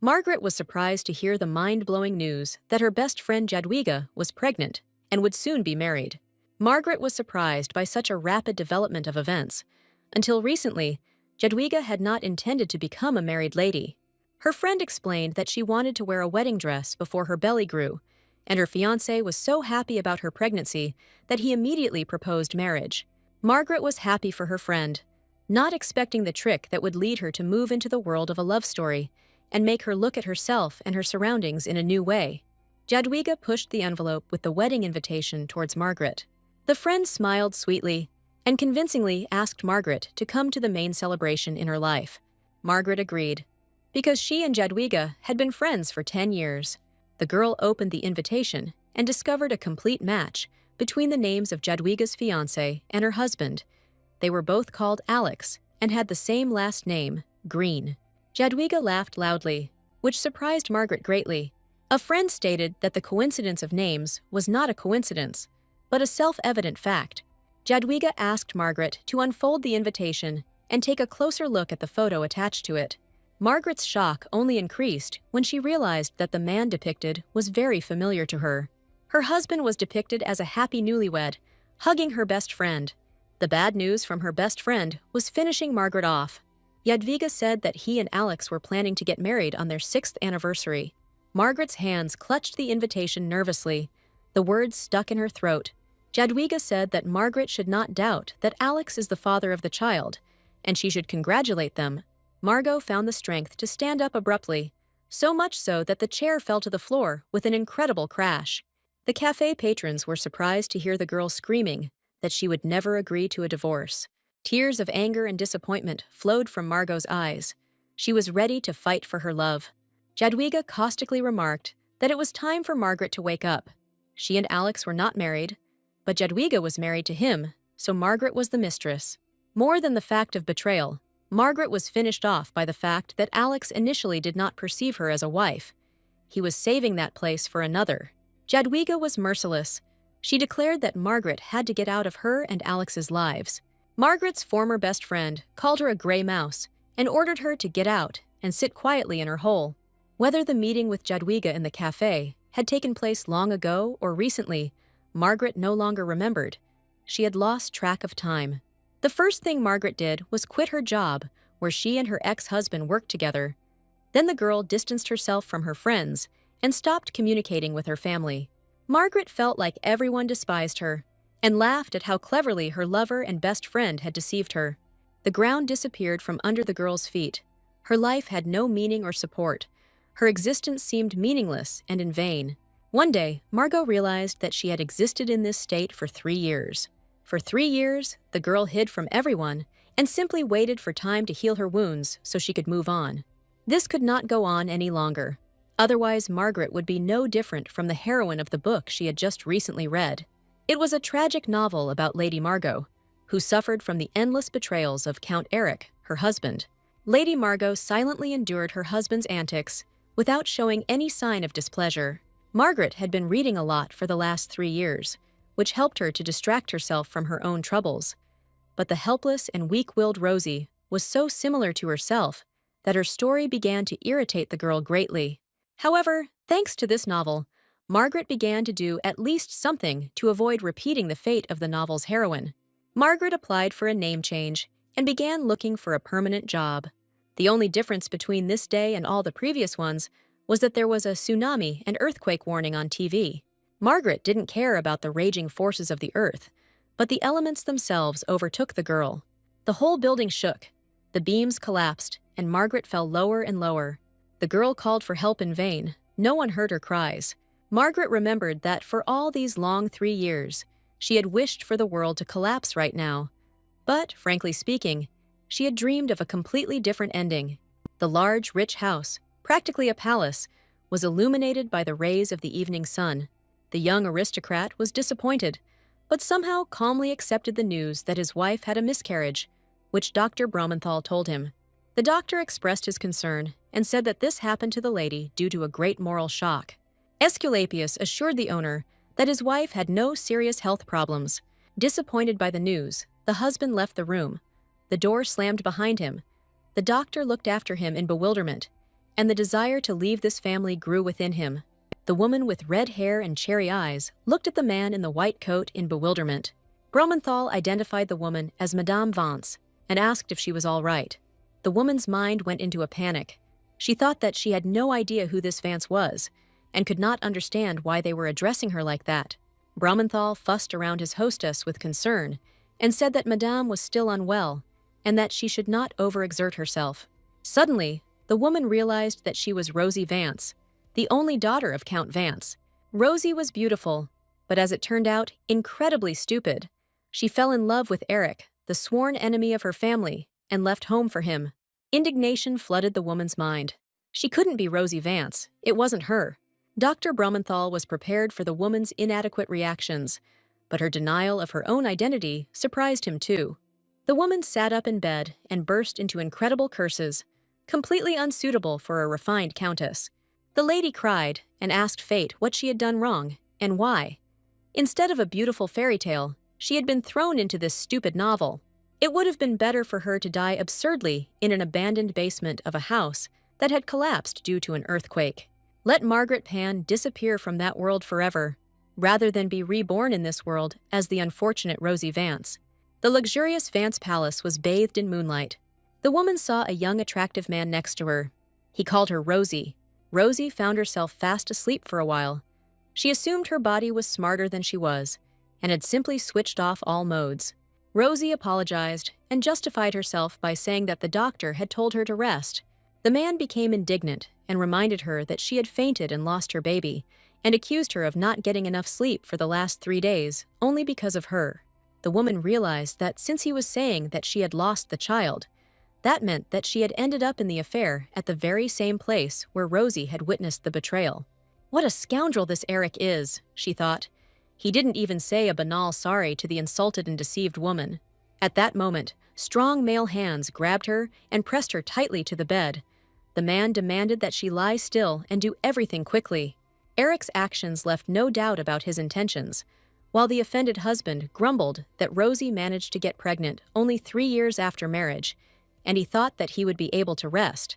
Margaret was surprised to hear the mind-blowing news that her best friend Jadwiga was pregnant and would soon be married. Margaret was surprised by such a rapid development of events. Until recently, Jadwiga had not intended to become a married lady. Her friend explained that she wanted to wear a wedding dress before her belly grew, and her fiancé was so happy about her pregnancy that he immediately proposed marriage. Margaret was happy for her friend, not expecting the trick that would lead her to move into the world of a love story and make her look at herself and her surroundings in a new way. Jadwiga pushed the envelope with the wedding invitation towards Margaret. The friend smiled sweetly and convincingly asked Margaret to come to the main celebration in her life. Margaret agreed, because she and Jadwiga had been friends for 10 years. The girl opened the invitation and discovered a complete match between the names of Jadwiga's fiancé and her husband. They were both called Alex and had the same last name, Green. Jadwiga laughed loudly, which surprised Margaret greatly. A friend stated that the coincidence of names was not a coincidence, but a self-evident fact. Jadwiga asked Margaret to unfold the invitation and take a closer look at the photo attached to it. Margaret's shock only increased when she realized that the man depicted was very familiar to her. Her husband was depicted as a happy newlywed, hugging her best friend. The bad news from her best friend was finishing Margaret off. Jadwiga said that he and Alex were planning to get married on their 6th anniversary. Margaret's hands clutched the invitation nervously. The words stuck in her throat. Jadwiga said that Margaret should not doubt that Alex is the father of the child, and she should congratulate them. Margot found the strength to stand up abruptly, so much so that the chair fell to the floor with an incredible crash. The cafe patrons were surprised to hear the girl screaming that she would never agree to a divorce. Tears of anger and disappointment flowed from Margot's eyes. She was ready to fight for her love. Jadwiga caustically remarked that it was time for Margaret to wake up. She and Alex were not married, but Jadwiga was married to him, so Margaret was the mistress. More than the fact of betrayal, Margaret was finished off by the fact that Alex initially did not perceive her as a wife. He was saving that place for another. Jadwiga was merciless. She declared that Margaret had to get out of her and Alex's lives. Margaret's former best friend called her a gray mouse and ordered her to get out and sit quietly in her hole. Whether the meeting with Jadwiga in the cafe had taken place long ago or recently, Margaret no longer remembered. She had lost track of time. The first thing Margaret did was quit her job, where she and her ex-husband worked together. Then the girl distanced herself from her friends and stopped communicating with her family. Margaret felt like everyone despised her and laughed at how cleverly her lover and best friend had deceived her. The ground disappeared from under the girl's feet. Her life had no meaning or support. Her existence seemed meaningless and in vain. One day, Margot realized that she had existed in this state for 3 years. For 3 years, the girl hid from everyone and simply waited for time to heal her wounds so she could move on. This could not go on any longer. Otherwise, Margaret would be no different from the heroine of the book she had just recently read. It was a tragic novel about Lady Margot, who suffered from the endless betrayals of Count Eric, her husband. Lady Margot silently endured her husband's antics without showing any sign of displeasure. Margaret had been reading a lot for the last 3 years, which helped her to distract herself from her own troubles. But the helpless and weak-willed Rosie was so similar to herself that her story began to irritate the girl greatly. However, thanks to this novel, Margaret began to do at least something to avoid repeating the fate of the novel's heroine. Margaret applied for a name change and began looking for a permanent job. The only difference between this day and all the previous ones was that there was a tsunami and earthquake warning on TV. Margaret didn't care about the raging forces of the earth, but the elements themselves overtook the girl. The whole building shook, the beams collapsed, and Margaret fell lower and lower. The girl called for help in vain. No one heard her cries. Margaret remembered that for all these long 3 years, she had wished for the world to collapse right now. But, frankly speaking, she had dreamed of a completely different ending. The large, rich house, practically a palace, was illuminated by the rays of the evening sun. The young aristocrat was disappointed, but somehow calmly accepted the news that his wife had a miscarriage, which Dr. Bromenthal told him. The doctor expressed his concern and said that this happened to the lady due to a great moral shock. Esculapius assured the owner that his wife had no serious health problems. Disappointed by the news, the husband left the room. The door slammed behind him. The doctor looked after him in bewilderment, and the desire to leave this family grew within him. The woman with red hair and cherry eyes looked at the man in the white coat in bewilderment. Blumenthal identified the woman as Madame Vance and asked if she was all right. The woman's mind went into a panic. She thought that she had no idea who this Vance was and could not understand why they were addressing her like that. Blumenthal fussed around his hostess with concern and said that Madame was still unwell and that she should not overexert herself. Suddenly, the woman realized that she was Rosie Vance, the only daughter of Count Vance. Rosie was beautiful, but as it turned out, incredibly stupid. She fell in love with Eric, the sworn enemy of her family, and left home for him. Indignation flooded the woman's mind. She couldn't be Rosie Vance. It wasn't her. Dr. Blumenthal was prepared for the woman's inadequate reactions, but her denial of her own identity surprised him too. The woman sat up in bed and burst into incredible curses, completely unsuitable for a refined countess. The lady cried and asked fate what she had done wrong and why. Instead of a beautiful fairy tale, she had been thrown into this stupid novel. It would have been better for her to die absurdly in an abandoned basement of a house that had collapsed due to an earthquake. Let Margaret Pan disappear from that world forever, rather than be reborn in this world as the unfortunate Rosie Vance. The luxurious Vance Palace was bathed in moonlight. The woman saw a young, attractive man next to her. He called her Rosie. Rosie found herself fast asleep for a while. She assumed her body was smarter than she was, and had simply switched off all modes. Rosie apologized and justified herself by saying that the doctor had told her to rest. The man became indignant and reminded her that she had fainted and lost her baby, and accused her of not getting enough sleep for the last 3 days, only because of her. The woman realized that since he was saying that she had lost the child, that meant that she had ended up in the affair at the very same place where Rosie had witnessed the betrayal. What a scoundrel this Eric is, she thought. He didn't even say a banal sorry to the insulted and deceived woman. At that moment, strong male hands grabbed her and pressed her tightly to the bed. The man demanded that she lie still and do everything quickly. Eric's actions left no doubt about his intentions, while the offended husband grumbled that Rosie managed to get pregnant only 3 years after marriage, and he thought that he would be able to rest.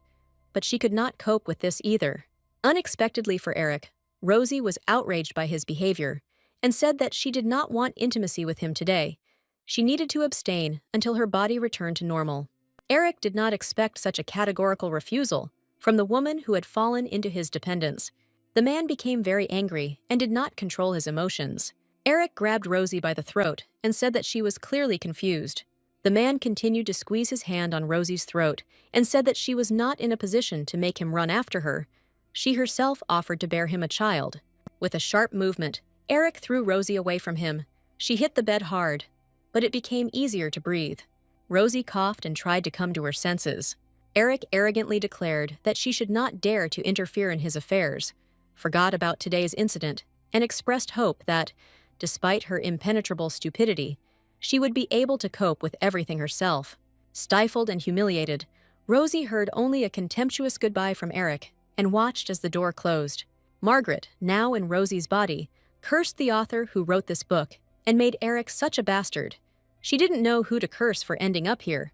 But she could not cope with this either. Unexpectedly for Eric, Rosie was outraged by his behavior and said that she did not want intimacy with him today. She needed to abstain until her body returned to normal. Eric did not expect such a categorical refusal from the woman who had fallen into his dependence. The man became very angry and did not control his emotions. Eric grabbed Rosie by the throat and said that she was clearly confused. The man continued to squeeze his hand on Rosie's throat and said that she was not in a position to make him run after her. She herself offered to bear him a child. With a sharp movement, Eric threw Rosie away from him. She hit the bed hard, but it became easier to breathe. Rosie coughed and tried to come to her senses. Eric arrogantly declared that she should not dare to interfere in his affairs, forgot about today's incident, and expressed hope that, despite her impenetrable stupidity, she would be able to cope with everything herself. Stifled and humiliated, Rosie heard only a contemptuous goodbye from Eric and watched as the door closed. Margaret, now in Rosie's body, cursed the author who wrote this book and made Eric such a bastard. She didn't know who to curse for ending up here,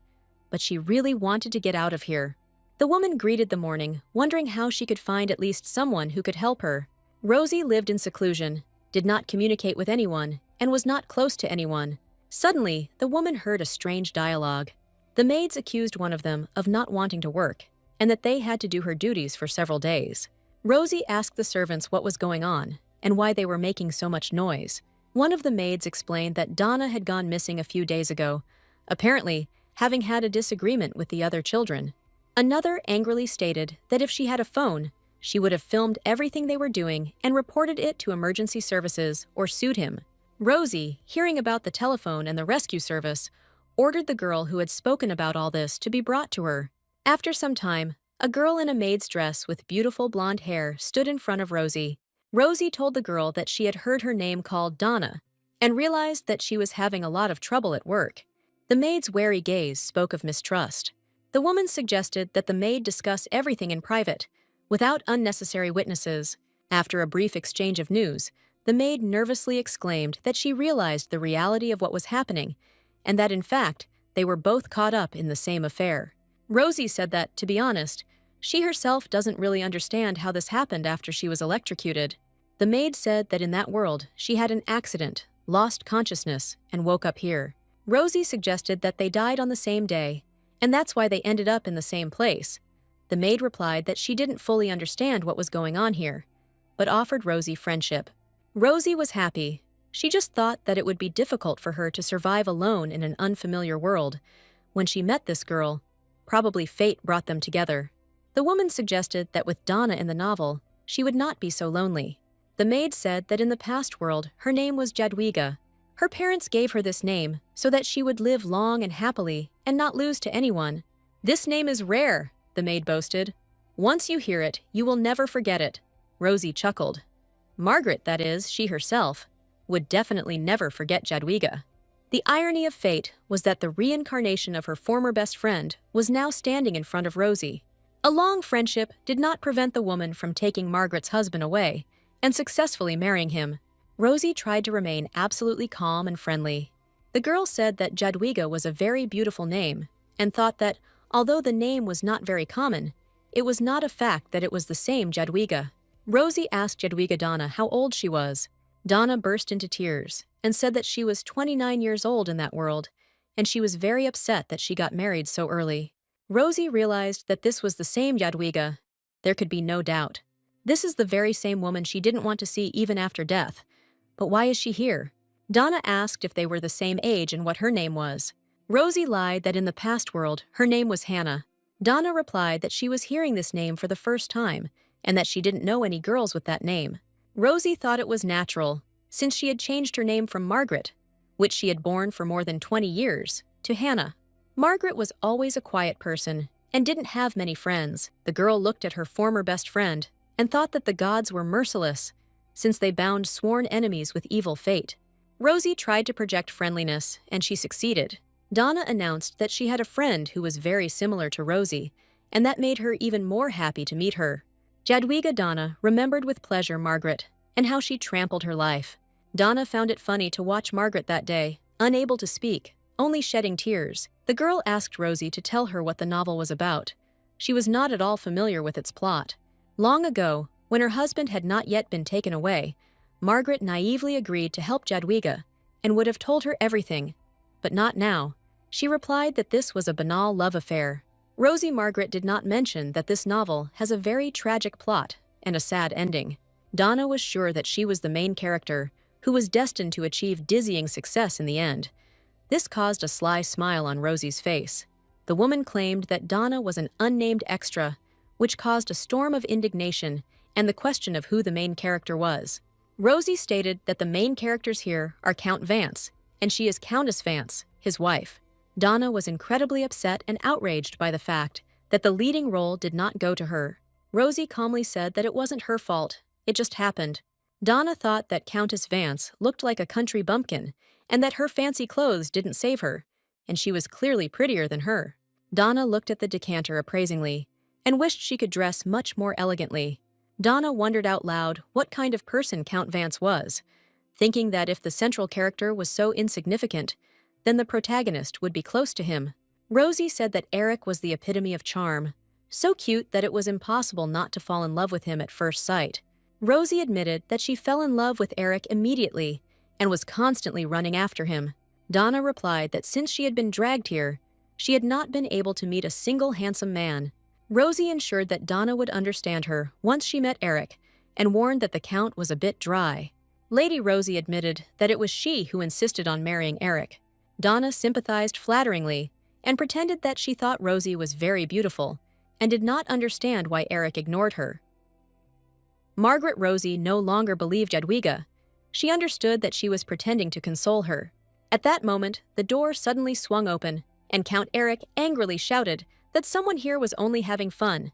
but she really wanted to get out of here. The woman greeted the morning, wondering how she could find at least someone who could help her. Rosie lived in seclusion, did not communicate with anyone, and was not close to anyone. Suddenly, the woman heard a strange dialogue. The maids accused one of them of not wanting to work, and that they had to do her duties for several days. Rosie asked the servants what was going on and why they were making so much noise. One of the maids explained that Donna had gone missing a few days ago, apparently having had a disagreement with the other children. Another angrily stated that if she had a phone, she would have filmed everything they were doing and reported it to emergency services or sued him. Rosie, hearing about the telephone and the rescue service, ordered the girl who had spoken about all this to be brought to her. After some time, a girl in a maid's dress with beautiful blonde hair stood in front of Rosie. Rosie told the girl that she had heard her name called Donna and realized that she was having a lot of trouble at work. The maid's wary gaze spoke of mistrust. The woman suggested that the maid discuss everything in private, without unnecessary witnesses. After a brief exchange of news, the maid nervously exclaimed that she realized the reality of what was happening, and that in fact, they were both caught up in the same affair. Rosie said that, to be honest, She herself doesn't really understand how this happened after she was electrocuted. The maid said that in that world, she had an accident, lost consciousness, and woke up here. Rosie suggested that they died on the same day, and that's why they ended up in the same place. The maid replied that she didn't fully understand what was going on here, but offered Rosie friendship. Rosie was happy. She just thought that it would be difficult for her to survive alone in an unfamiliar world. When she met this girl, probably fate brought them together. The woman suggested that with Donna in the novel, she would not be so lonely. The maid said that in the past world, her name was Jadigga. Her parents gave her this name so that she would live long and happily and not lose to anyone. "This name is rare," the maid boasted. "Once you hear it, you will never forget it." Rosie chuckled. Margaret, that is, she herself, would definitely never forget Jadigga. The irony of fate was that the reincarnation of her former best friend was now standing in front of Rosie. A long friendship did not prevent the woman from taking Margaret's husband away and successfully marrying him. Rosie tried to remain absolutely calm and friendly. The girl said that Jadigga was a very beautiful name and thought that, although the name was not very common, it was not a fact that it was the same Jadigga. Rosie asked Jadigga Donna how old she was. Donna burst into tears and said that she was 29 years old in that world, and she was very upset that she got married so early. Rosie realized that this was the same Jadigga. There could be no doubt. This is the very same woman she didn't want to see even after death. But why is she here? Donna asked if they were the same age and what her name was. Rosie lied that in the past world, her name was Hannah. Donna replied that she was hearing this name for the first time and that she didn't know any girls with that name. Rosie thought it was natural, since she had changed her name from Margaret, which she had borne for more than 20 years, to Hannah. Margaret was always a quiet person and didn't have many friends. The girl looked at her former best friend and thought that the gods were merciless, since they bound sworn enemies with evil fate. Rosie tried to project friendliness, and she succeeded. Donna announced that she had a friend who was very similar to Rosie, and that made her even more happy to meet her. Jadigga Donna remembered with pleasure Margaret and how she trampled her life. Donna found it funny to watch Margaret that day, unable to speak, only shedding tears. The girl asked Rosie to tell her what the novel was about. She was not at all familiar with its plot. Long ago, when her husband had not yet been taken away, Margaret naively agreed to help Jadigga and would have told her everything, but not now. She replied that this was a banal love affair. Rosie Margaret did not mention that this novel has a very tragic plot and a sad ending. Donna was sure that she was the main character, who was destined to achieve dizzying success in the end. This caused a sly smile on Rosie's face. The woman claimed that Donna was an unnamed extra, which caused a storm of indignation and the question of who the main character was. Rosie stated that the main characters here are Count Vance, and she is Countess Vance, his wife. Donna was incredibly upset and outraged by the fact that the leading role did not go to her. Rosie calmly said that it wasn't her fault, it just happened. Donna thought that Countess Vance looked like a country bumpkin and that her fancy clothes didn't save her, and she was clearly prettier than her. Donna looked at the decanter appraisingly and wished she could dress much more elegantly. Donna wondered out loud what kind of person Count Vance was, thinking that if the central character was so insignificant, then the protagonist would be close to him. Rosie said that Eric was the epitome of charm, so cute that it was impossible not to fall in love with him at first sight. Rosie admitted that she fell in love with Eric immediately and was constantly running after him. Donna replied that since she had been dragged here, she had not been able to meet a single handsome man. Rosie ensured that Donna would understand her once she met Eric and warned that the Count was a bit dry. Lady Rosie admitted that it was she who insisted on marrying Eric. Donna sympathized flatteringly and pretended that she thought Rosie was very beautiful and did not understand why Eric ignored her. Margaret Rosie no longer believed Jadigga. She understood that she was pretending to console her. At that moment, the door suddenly swung open, and Count Eric angrily shouted that someone here was only having fun,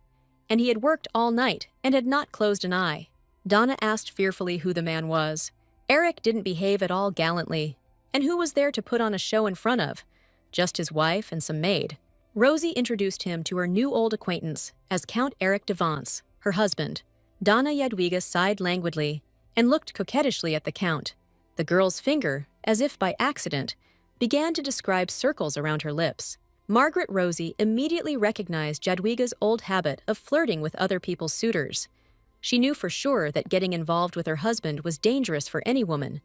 and he had worked all night and had not closed an eye. Donna asked fearfully who the man was. Eric didn't behave at all gallantly, and who was there to put on a show in front of? Just his wife and some maid. Rosie introduced him to her new old acquaintance as Count Eric de Vance, her husband. Donna Jadigga sighed languidly and looked coquettishly at the Count. The girl's finger, as if by accident, began to describe circles around her lips. Rosie immediately recognized Jadwigga's old habit of flirting with other people's suitors. She knew for sure that getting involved with her husband was dangerous for any woman,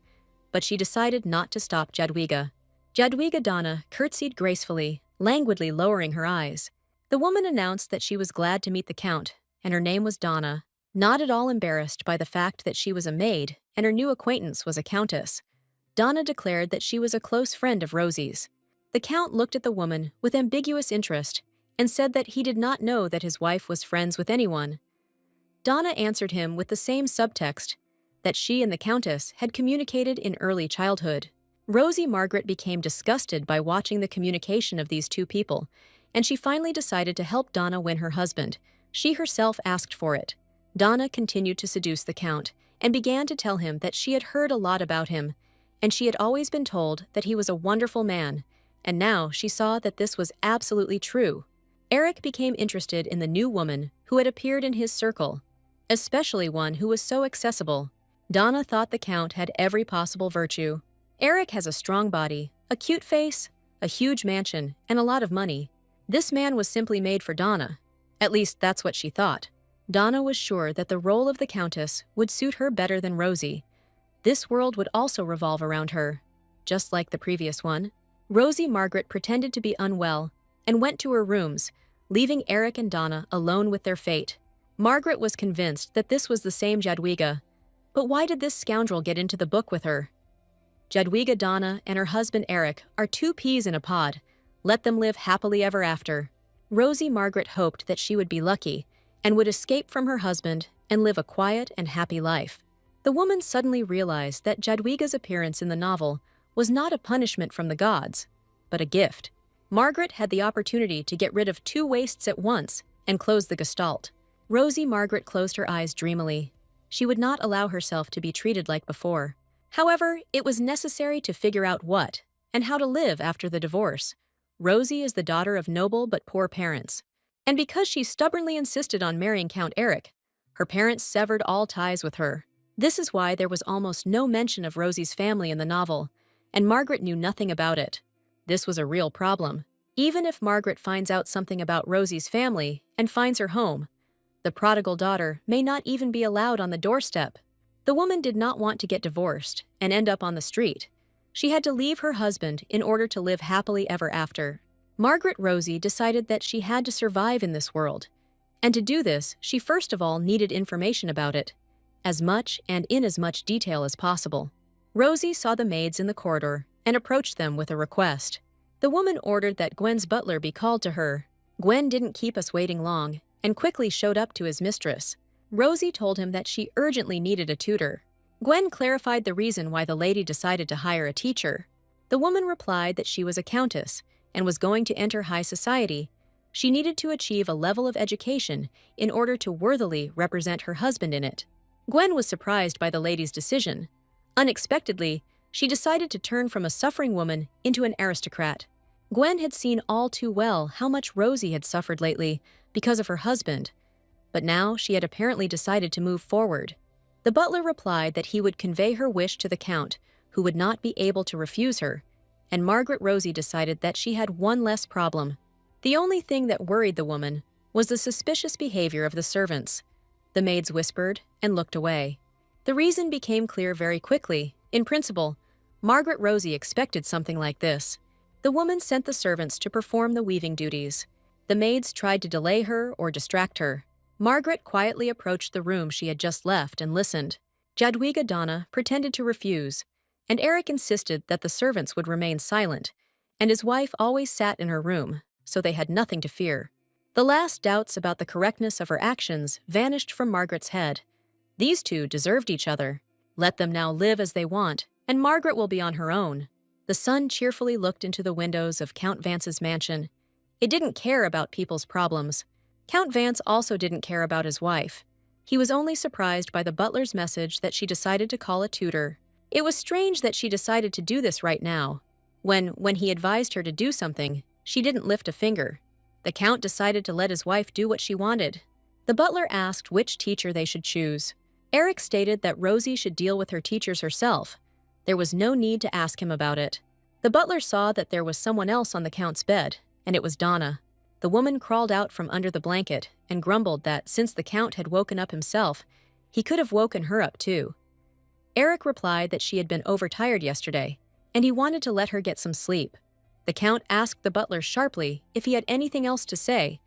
but she decided not to stop Jadwigga. Donna curtsied gracefully, languidly lowering her eyes. The woman announced that she was glad to meet the Count, and her name was Donna, not at all embarrassed by the fact that she was a maid and her new acquaintance was a countess. Donna declared that she was a close friend of Rosie's. The Count looked at the woman with ambiguous interest and said that he did not know that his wife was friends with anyone. Donna answered him with the same subtext, that she and the Countess had communicated in early childhood. Margaret became disgusted by watching the communication of these two people, and she finally decided to help Donna win her husband. She herself asked for it. Donna continued to seduce the Count and began to tell him that she had heard a lot about him, and she had always been told that he was a wonderful man, and now she saw that this was absolutely true. Eric became interested in the new woman who had appeared in his circle, especially one who was so accessible. Donna thought the Count had every possible virtue. Eric has a strong body, a cute face, a huge mansion, and a lot of money. This man was simply made for Donna. At least that's what she thought. Donna was sure that the role of the Countess would suit her better than Rosie. This world would also revolve around her, just like the previous one. Margaret pretended to be unwell and went to her rooms, leaving Eric and Donna alone with their fate. Margaret was convinced that this was the same Jadwigga. But why did this scoundrel get into the book with her? Jadwigga Donna and her husband Eric are two peas in a pod. Let them live happily ever after. Margaret hoped that she would be lucky and would escape from her husband and live a quiet and happy life. The woman suddenly realized that Jadwigga's appearance in the novel was not a punishment from the gods, but a gift. Margaret had the opportunity to get rid of two wastes at once and close the gestalt. Margaret closed her eyes dreamily. She would not allow herself to be treated like before. However, it was necessary to figure out what and how to live after the divorce. Rosie is the daughter of noble but poor parents, and because she stubbornly insisted on marrying Count Eric, her parents severed all ties with her. This is why there was almost no mention of Rosie's family in the novel, and Margaret knew nothing about it. This was a real problem. Even if Margaret finds out something about Rosie's family and finds her home, the prodigal daughter may not even be allowed on the doorstep. The woman did not want to get divorced and end up on the street. She had to leave her husband in order to live happily ever after. Rosie decided that she had to survive in this world. And to do this, she first of all needed information about it, as much and in as much detail as possible. Rosie saw the maids in the corridor and approached them with a request. The woman ordered that Gwen's butler be called to her. Gwen didn't keep us waiting long and quickly showed up to his mistress. Rosie told him that she urgently needed a tutor. Gwen clarified the reason why the lady decided to hire a teacher. The woman replied that she was a countess and was going to enter high society. She needed to achieve a level of education in order to worthily represent her husband in it. Gwen was surprised by the lady's decision. Unexpectedly, she decided to turn from a suffering woman into an aristocrat. Gwen had seen all too well how much Rosie had suffered lately because of her husband, but now she had apparently decided to move forward. The butler replied that he would convey her wish to the Count, who would not be able to refuse her, and Rosie decided that she had one less problem. The only thing that worried the woman was the suspicious behavior of the servants. The maids whispered and looked away. The reason became clear very quickly. In principle, Rosie expected something like this. The woman sent the servants to perform the weaving duties. The maids tried to delay her or distract her. Margaret quietly approached the room she had just left and listened. Jadwigga Donna pretended to refuse, and Eric insisted that the servants would remain silent, and his wife always sat in her room, so they had nothing to fear. The last doubts about the correctness of her actions vanished from Margaret's head. These two deserved each other. Let them now live as they want, and Margaret will be on her own. The sun cheerfully looked into the windows of Count Vance's mansion. It didn't care about people's problems. Count Vance also didn't care about his wife. He was only surprised by the butler's message that she decided to call a tutor. It was strange that she decided to do this right now. When he advised her to do something, she didn't lift a finger. The Count decided to let his wife do what she wanted. The butler asked which teacher they should choose. Eric stated that Rosie should deal with her teachers herself. There was no need to ask him about it. The butler saw that there was someone else on the Count's bed and it was Donna. The woman crawled out from under the blanket and grumbled that since the Count had woken up himself, he could have woken her up too. Eric replied that she had been overtired yesterday, and he wanted to let her get some sleep. The Count asked the butler sharply if he had anything else to say.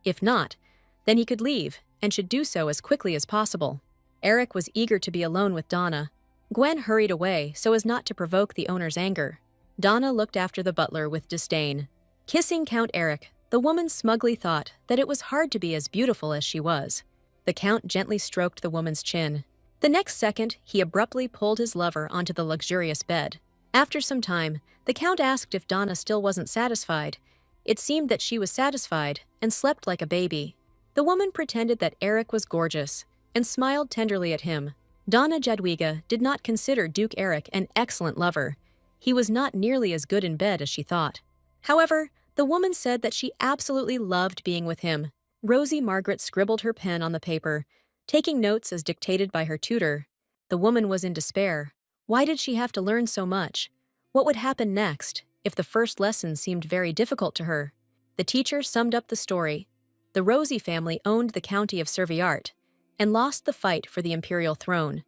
If not, then he could leave, and should do so as quickly as possible. Eric was eager to be alone with Donna. Gwen hurried away so as not to provoke the owner's anger. Donna looked after the butler with disdain. Kissing Count Eric, the woman smugly thought that it was hard to be as beautiful as she was. The Count gently stroked the woman's chin. The next second, he abruptly pulled his lover onto the luxurious bed. After some time, the Count asked if Donna still wasn't satisfied. It seemed that she was satisfied and slept like a baby. The woman pretended that Eric was gorgeous and smiled tenderly at him. Donna Jadigga did not consider Duke Eric an excellent lover. He was not nearly as good in bed as she thought. However, the woman said that she absolutely loved being with him. Rosie Margaret scribbled her pen on the paper, taking notes as dictated by her tutor. The woman was in despair. Why did she have to learn so much? What would happen next if the first lesson seemed very difficult to her? The teacher summed up the story. The Rosie family owned the county of Serviart and lost the fight for the imperial throne.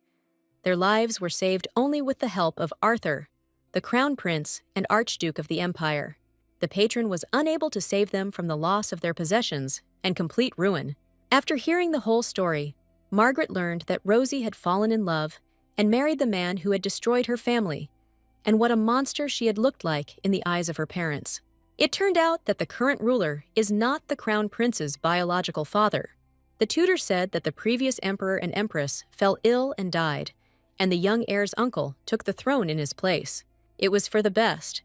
Their lives were saved only with the help of Arthur, the crown prince and Archduke of the empire. The patron was unable to save them from the loss of their possessions and complete ruin. After hearing the whole story, Margaret learned that Rosie had fallen in love and married the man who had destroyed her family, and what a monster she had looked like in the eyes of her parents. It turned out that the current ruler is not the crown prince's biological father. The tutor said that the previous emperor and empress fell ill and died, and the young heir's uncle took the throne in his place. It was for the best,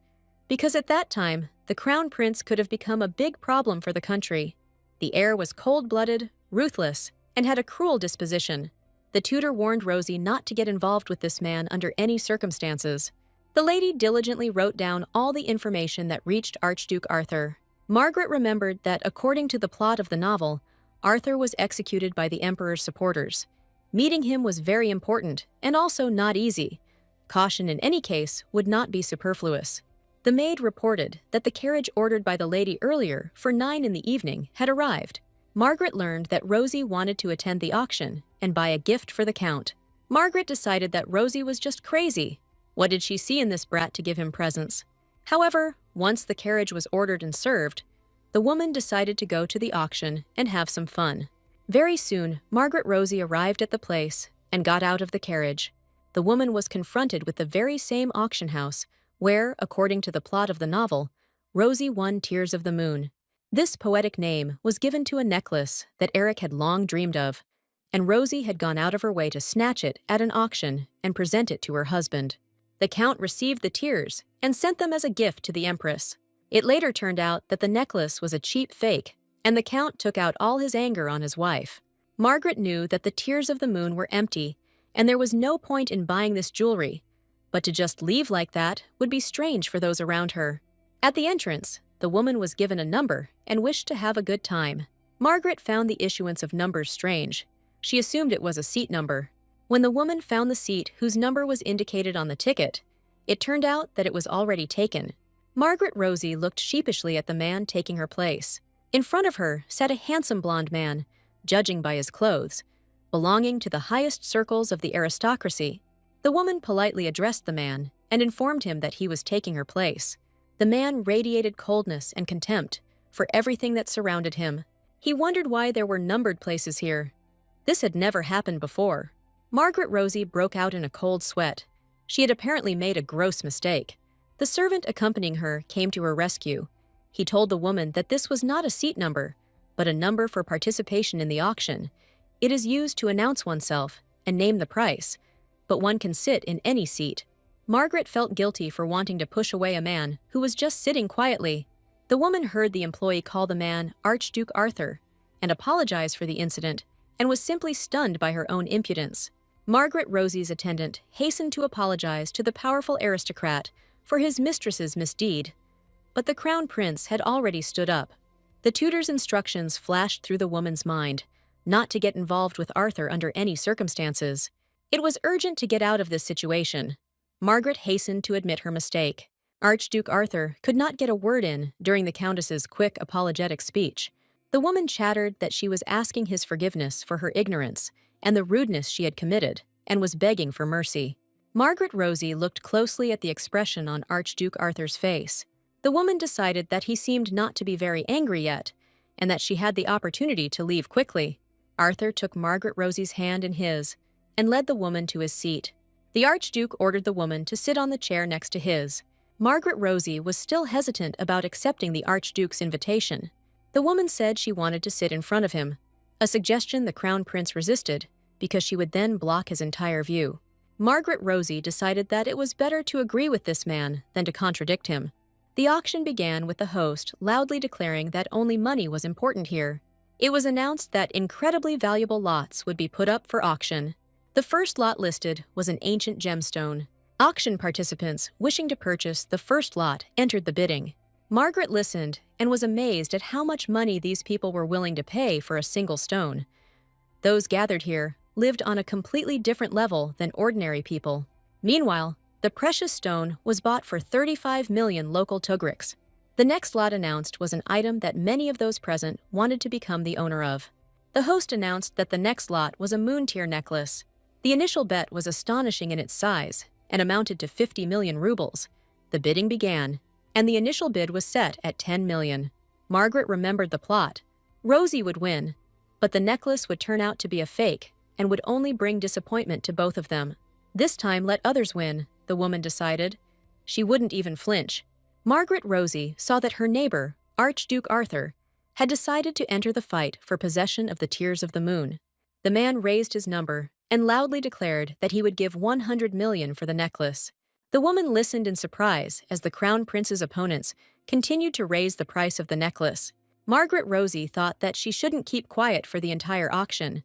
because at that time, the crown prince could have become a big problem for the country. The heir was cold-blooded, ruthless, and had a cruel disposition. The tutor warned Rosie not to get involved with this man under any circumstances. The lady diligently wrote down all the information that reached Archduke Arthur. Margaret remembered that according to the plot of the novel, Arthur was executed by the emperor's supporters. Meeting him was very important and also not easy. Caution in any case would not be superfluous. The maid reported that the carriage ordered by the lady earlier for 9 in the evening had arrived. Margaret learned that Rosie wanted to attend the auction and buy a gift for the Count. Margaret decided that Rosie was just crazy. What did she see in this brat to give him presents? However, once the carriage was ordered and served, the woman decided to go to the auction and have some fun. Very soon, Margaret Rosie arrived at the place and got out of the carriage. The woman was confronted with the very same auction house where, according to the plot of the novel, Rosie won Tears of the Moon. This poetic name was given to a necklace that Eric had long dreamed of, and Rosie had gone out of her way to snatch it at an auction and present it to her husband. The Count received the tears and sent them as a gift to the Empress. It later turned out that the necklace was a cheap fake, and the Count took out all his anger on his wife. Margaret knew that the Tears of the Moon were empty, and there was no point in buying this jewelry, but to just leave like that would be strange for those around her. At the entrance, the woman was given a number and wished to have a good time. Margaret found the issuance of numbers strange. She assumed it was a seat number. When the woman found the seat whose number was indicated on the ticket, it turned out that it was already taken. Margaret Rosie looked sheepishly at the man taking her place. In front of her sat a handsome blonde man, judging by his clothes, belonging to the highest circles of the aristocracy. The woman politely addressed the man and informed him that he was taking her place. The man radiated coldness and contempt for everything that surrounded him. He wondered why there were numbered places here. This had never happened before. Margaret Rosie broke out in a cold sweat. She had apparently made a gross mistake. The servant accompanying her came to her rescue. He told the woman that this was not a seat number, but a number for participation in the auction. It is used to announce oneself and name the price, but one can sit in any seat. Margaret felt guilty for wanting to push away a man who was just sitting quietly. The woman heard the employee call the man Archduke Arthur and apologize for the incident, and was simply stunned by her own impudence. Margaret Rosie's attendant hastened to apologize to the powerful aristocrat for his mistress's misdeed, but the crown prince had already stood up. The tutor's instructions flashed through the woman's mind, not to get involved with Arthur under any circumstances. It was urgent to get out of this situation. Margaret hastened to admit her mistake. Archduke Arthur could not get a word in during the Countess's quick apologetic speech. The woman chattered that she was asking his forgiveness for her ignorance and the rudeness she had committed, and was begging for mercy. Margaret Rosie looked closely at the expression on Archduke Arthur's face. The woman decided that he seemed not to be very angry yet, and that she had the opportunity to leave quickly. Arthur took Margaret Rosie's hand in his and led the woman to his seat. The Archduke ordered the woman to sit on the chair next to his. Margaret Rosie was still hesitant about accepting the Archduke's invitation. The woman said she wanted to sit in front of him, a suggestion the Crown Prince resisted because she would then block his entire view. Margaret Rosie decided that it was better to agree with this man than to contradict him. The auction began with the host loudly declaring that only money was important here. It was announced that incredibly valuable lots would be put up for auction. The first lot listed was an ancient gemstone. Auction participants wishing to purchase the first lot entered the bidding. Margaret listened and was amazed at how much money these people were willing to pay for a single stone. Those gathered here lived on a completely different level than ordinary people. Meanwhile, the precious stone was bought for 35 million local tugriks. The next lot announced was an item that many of those present wanted to become the owner of. The host announced that the next lot was a moon tier necklace. The initial bet was astonishing in its size and amounted to 50 million rubles. The bidding began, and the initial bid was set at 10 million. Margaret remembered the plot. Rosie would win, but the necklace would turn out to be a fake and would only bring disappointment to both of them. This time let others win, the woman decided. She wouldn't even flinch. Margaret Rosie saw that her neighbor, Archduke Arthur, had decided to enter the fight for possession of the Tears of the Moon. The man raised his number and loudly declared that he would give 100 million for the necklace. The woman listened in surprise as the Crown Prince's opponents continued to raise the price of the necklace. Margaret Rosie thought that she shouldn't keep quiet for the entire auction,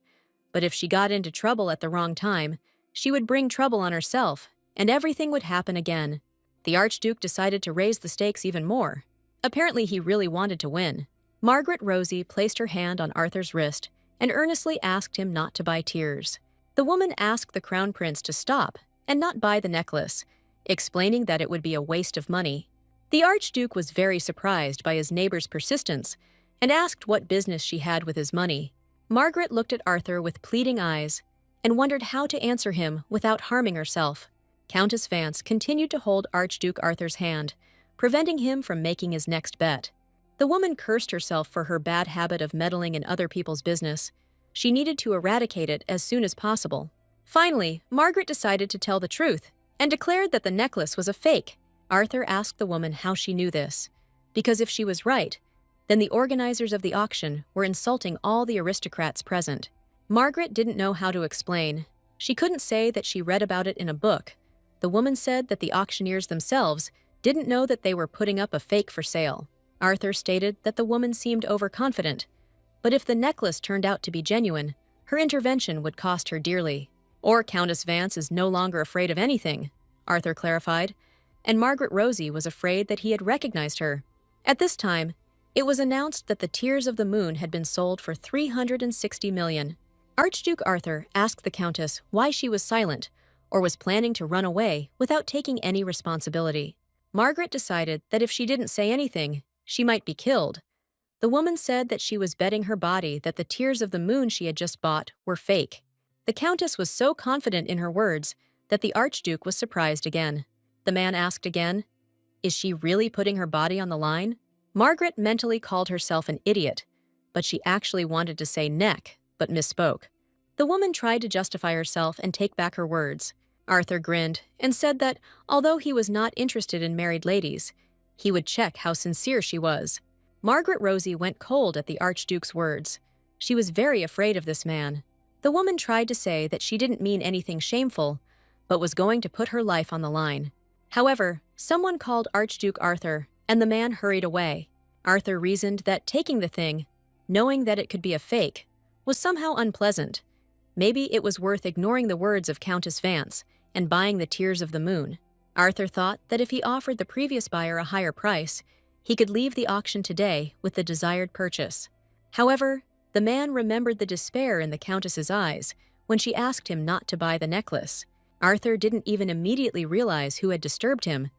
but if she got into trouble at the wrong time, she would bring trouble on herself, and everything would happen again. The Archduke decided to raise the stakes even more. Apparently he really wanted to win. Margaret Rosie placed her hand on Arthur's wrist and earnestly asked him not to buy tears. The woman asked the Crown Prince to stop and not buy the necklace, explaining that it would be a waste of money. The Archduke was very surprised by his neighbor's persistence and asked what business she had with his money. Margaret looked at Arthur with pleading eyes and wondered how to answer him without harming herself. Countess Vance continued to hold Archduke Arthur's hand, preventing him from making his next bet. The woman cursed herself for her bad habit of meddling in other people's business. She needed to eradicate it as soon as possible. Finally, Margaret decided to tell the truth and declared that the necklace was a fake. Arthur asked the woman how she knew this, because if she was right, then the organizers of the auction were insulting all the aristocrats present. Margaret didn't know how to explain. She couldn't say that she read about it in a book. The woman said that the auctioneers themselves didn't know that they were putting up a fake for sale. Arthur stated that the woman seemed overconfident, but if the necklace turned out to be genuine, her intervention would cost her dearly. Or Countess Vance is no longer afraid of anything, Arthur clarified, and Margaret Rosie was afraid that he had recognized her. At this time, it was announced that the Tears of the Moon had been sold for 360 million. Archduke Arthur asked the Countess why she was silent or was planning to run away without taking any responsibility. Margaret decided that if she didn't say anything, she might be killed. The woman said that she was betting her body that the Tears of the Moon she had just bought were fake. The Countess was so confident in her words that the Archduke was surprised again. The man asked again, "Is she really putting her body on the line?" Margaret mentally called herself an idiot, but she actually wanted to say neck, but misspoke. The woman tried to justify herself and take back her words. Arthur grinned and said that, although he was not interested in married ladies, he would check how sincere she was. Margaret Rosie went cold at the Archduke's words. She was very afraid of this man. The woman tried to say that she didn't mean anything shameful, but was going to put her life on the line. However, someone called Archduke Arthur, and the man hurried away. Arthur reasoned that taking the thing, knowing that it could be a fake, was somehow unpleasant. Maybe it was worth ignoring the words of Countess Vance and buying the Tears of the Moon. Arthur thought that if he offered the previous buyer a higher price, he could leave the auction today with the desired purchase. However, the man remembered the despair in the Countess's eyes when she asked him not to buy the necklace. Arthur didn't even immediately realize who had disturbed him.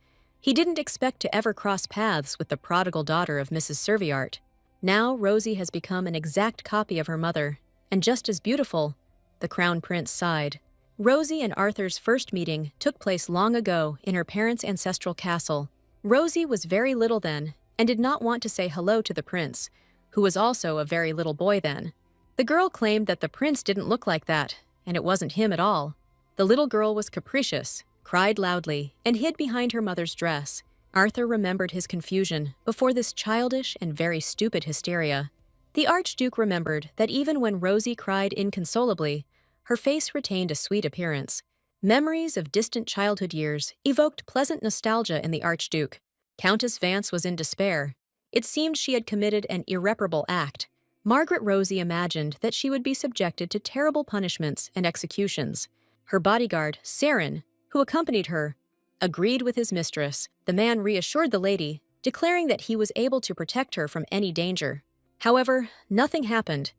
He didn't expect to ever cross paths with the prodigal daughter of Mrs. Serviart. Now Rosie has become an exact copy of her mother, and just as beautiful, the Crown Prince sighed. Rosie and Arthur's first meeting took place long ago in her parents' ancestral castle. Rosie was very little then and did not want to say hello to the prince, who was also a very little boy then. The girl claimed that the prince didn't look like that, and it wasn't him at all. The little girl was capricious, cried loudly, and hid behind her mother's dress. Arthur remembered his confusion before this childish and very stupid hysteria. The Archduke remembered that even when Rosie cried inconsolably, her face retained a sweet appearance. Memories of distant childhood years evoked pleasant nostalgia in the Archduke. Countess Vance was in despair. It seemed she had committed an irreparable act. Margaret Rosie imagined that she would be subjected to terrible punishments and executions. Her bodyguard, Sarin, who accompanied her, agreed with his mistress. The man reassured the lady, declaring that he was able to protect her from any danger. However, nothing happened,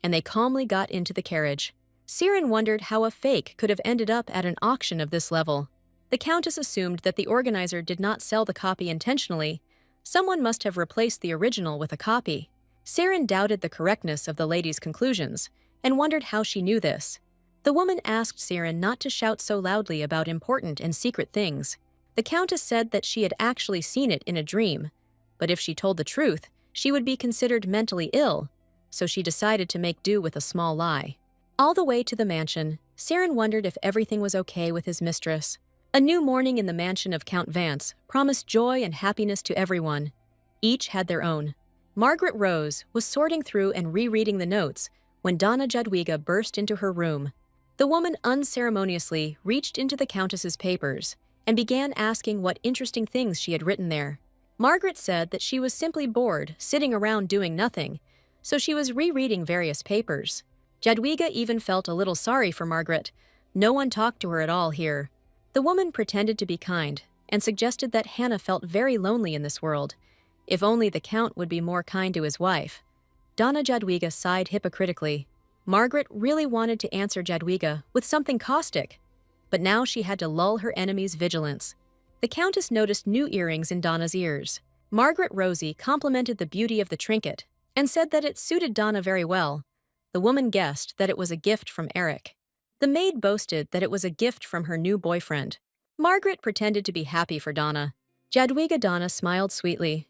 and they calmly got into the carriage. Sarin wondered how a fake could have ended up at an auction of this level. The Countess assumed that the organizer did not sell the copy intentionally. Someone must have replaced the original with a copy. Sarin doubted the correctness of the lady's conclusions and wondered how she knew this. The woman asked Sarin not to shout so loudly about important and secret things. The Countess said that she had actually seen it in a dream, but if she told the truth, she would be considered mentally ill, so she decided to make do with a small lie. All the way to the mansion, Sarin wondered if everything was okay with his mistress. A new morning in the mansion of Count Vance promised joy and happiness to everyone. Each had their own. Margaret Rose was sorting through and rereading the notes when Donna Jadigga burst into her room. The woman unceremoniously reached into the Countess's papers and began asking what interesting things she had written there. Margaret said that she was simply bored, sitting around doing nothing, so she was rereading various papers. Jadigga even felt a little sorry for Margaret. No one talked to her at all here. The woman pretended to be kind and suggested that Hannah felt very lonely in this world. If only the Count would be more kind to his wife. Donna Jadigga sighed hypocritically. Margaret really wanted to answer Jadigga with something caustic, but now she had to lull her enemy's vigilance. The Countess noticed new earrings in Donna's ears. Margaret Rosie complimented the beauty of the trinket and said that it suited Donna very well. The woman guessed that it was a gift from Eric. The maid boasted that it was a gift from her new boyfriend. Margaret pretended to be happy for Donna. Jadigga Donna smiled sweetly.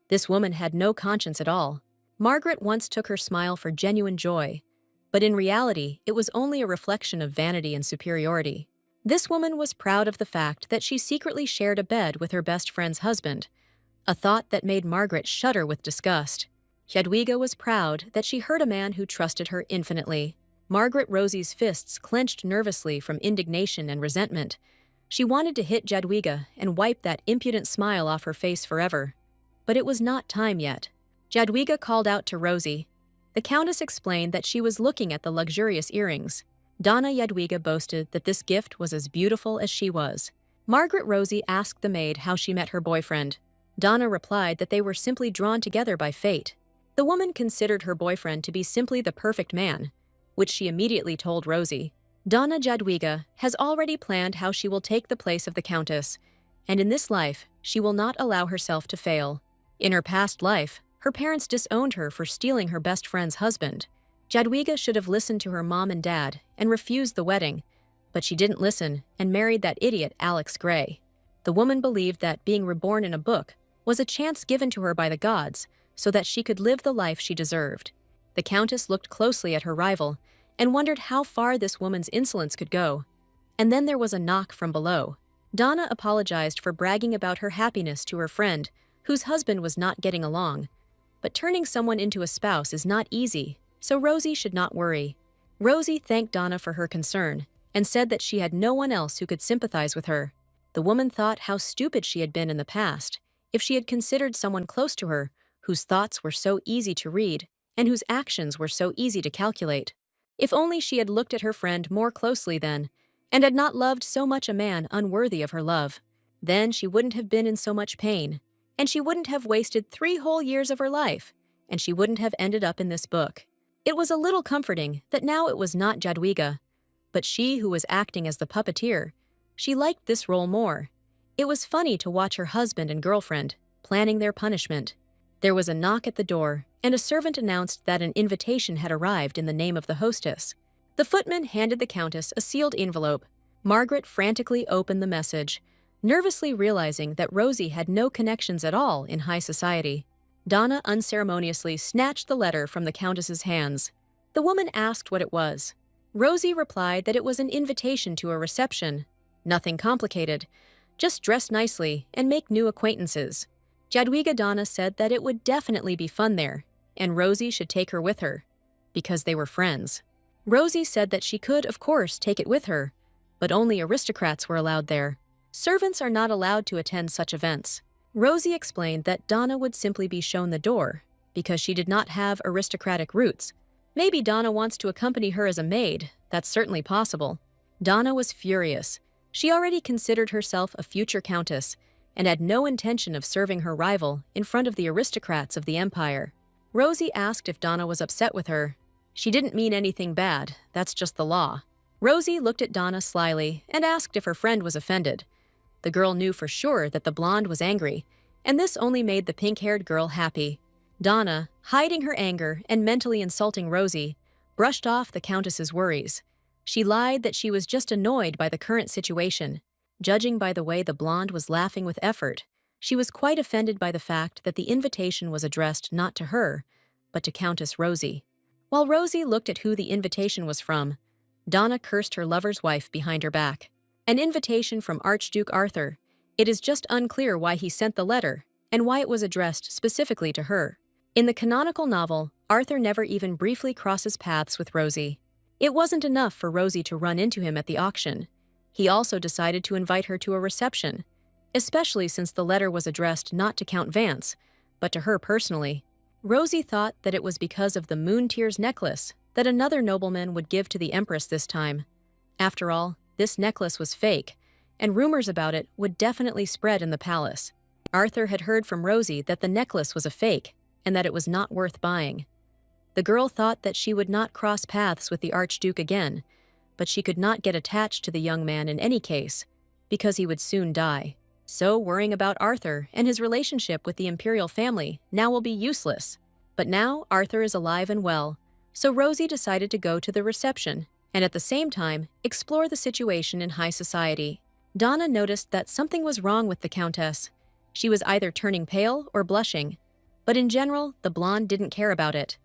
This woman had no conscience at all. Margaret once took her smile for genuine joy, but in reality, it was only a reflection of vanity and superiority. This woman was proud of the fact that she secretly shared a bed with her best friend's husband, a thought that made Margaret shudder with disgust. Jadigga was proud that she heard a man who trusted her infinitely. Margaret Rosie's fists clenched nervously from indignation and resentment. She wanted to hit Jadigga and wipe that impudent smile off her face forever. But it was not time yet. Jadigga called out to Rosie. The Countess explained that she was looking at the luxurious earrings. Donna Jadigga boasted that this gift was as beautiful as she was. Margaret Rosie asked the maid how she met her boyfriend. Donna replied that they were simply drawn together by fate. The woman considered her boyfriend to be simply the perfect man, which she immediately told Rosie. Donna Jadigga has already planned how she will take the place of the Countess, and in this life, she will not allow herself to fail. In her past life, her parents disowned her for stealing her best friend's husband. Jadigga should have listened to her mom and dad and refused the wedding, but she didn't listen and married that idiot Alex Gray. The woman believed that being reborn in a book was a chance given to her by the gods so that she could live the life she deserved. The Countess looked closely at her rival and wondered how far this woman's insolence could go. And then there was a knock from below. Donna apologized for bragging about her happiness to her friend, whose husband was not getting along. But turning someone into a spouse is not easy, so Rosie should not worry. Rosie thanked Donna for her concern and said that she had no one else who could sympathize with her. The woman thought how stupid she had been in the past if she had considered someone close to her whose thoughts were so easy to read and whose actions were so easy to calculate. If only she had looked at her friend more closely then, and had not loved so much a man unworthy of her love. Then she wouldn't have been in so much pain, and she wouldn't have wasted 3 whole years of her life, and she wouldn't have ended up in this book. It was a little comforting that now it was not Jadigga, but she who was acting as the puppeteer. She liked this role more. It was funny to watch her husband and girlfriend planning their punishment. There was a knock at the door, and a servant announced that an invitation had arrived in the name of the hostess. The footman handed the Countess a sealed envelope. Margaret frantically opened the message, nervously realizing that Rosie had no connections at all in high society. Donna unceremoniously snatched the letter from the Countess's hands. The woman asked what it was. Rosie replied that it was an invitation to a reception. Nothing complicated. Just dress nicely and make new acquaintances. Jadigga Donna said that it would definitely be fun there, and Rosie should take her with her, because they were friends. Rosie said that she could, of course, take it with her, but only aristocrats were allowed there. Servants are not allowed to attend such events. Rosie explained that Donna would simply be shown the door, because she did not have aristocratic roots. Maybe Donna wants to accompany her as a maid, that's certainly possible. Donna was furious. She already considered herself a future countess, and had no intention of serving her rival in front of the aristocrats of the empire. Rosie asked if Donna was upset with her. She didn't mean anything bad, that's just the law. Rosie looked at Donna slyly and asked if her friend was offended. The girl knew for sure that the blonde was angry, and this only made the pink-haired girl happy. Donna, hiding her anger and mentally insulting Rosie, brushed off the Countess's worries. She lied that she was just annoyed by the current situation. Judging by the way the blonde was laughing with effort, she was quite offended by the fact that the invitation was addressed not to her, but to Countess Rosie. While Rosie looked at who the invitation was from, Donna cursed her lover's wife behind her back. An invitation from Archduke Arthur. It is just unclear why he sent the letter, and why it was addressed specifically to her. In the canonical novel, Arthur never even briefly crosses paths with Rosie. It wasn't enough for Rosie to run into him at the auction. He also decided to invite her to a reception, especially since the letter was addressed not to Count Vance, but to her personally. Rosie thought that it was because of the moon tears necklace that another nobleman would give to the Empress this time. After all, this necklace was fake, and rumors about it would definitely spread in the palace. Arthur had heard from Rosie that the necklace was a fake, and that it was not worth buying. The girl thought that she would not cross paths with the Archduke again, but she could not get attached to the young man in any case, because he would soon die. So worrying about Arthur and his relationship with the imperial family now will be useless. But now Arthur is alive and well, so Rosie decided to go to the reception and at the same time explore the situation in high society. Donna noticed that something was wrong with the Countess. She was either turning pale or blushing, but in general, the blonde didn't care about it.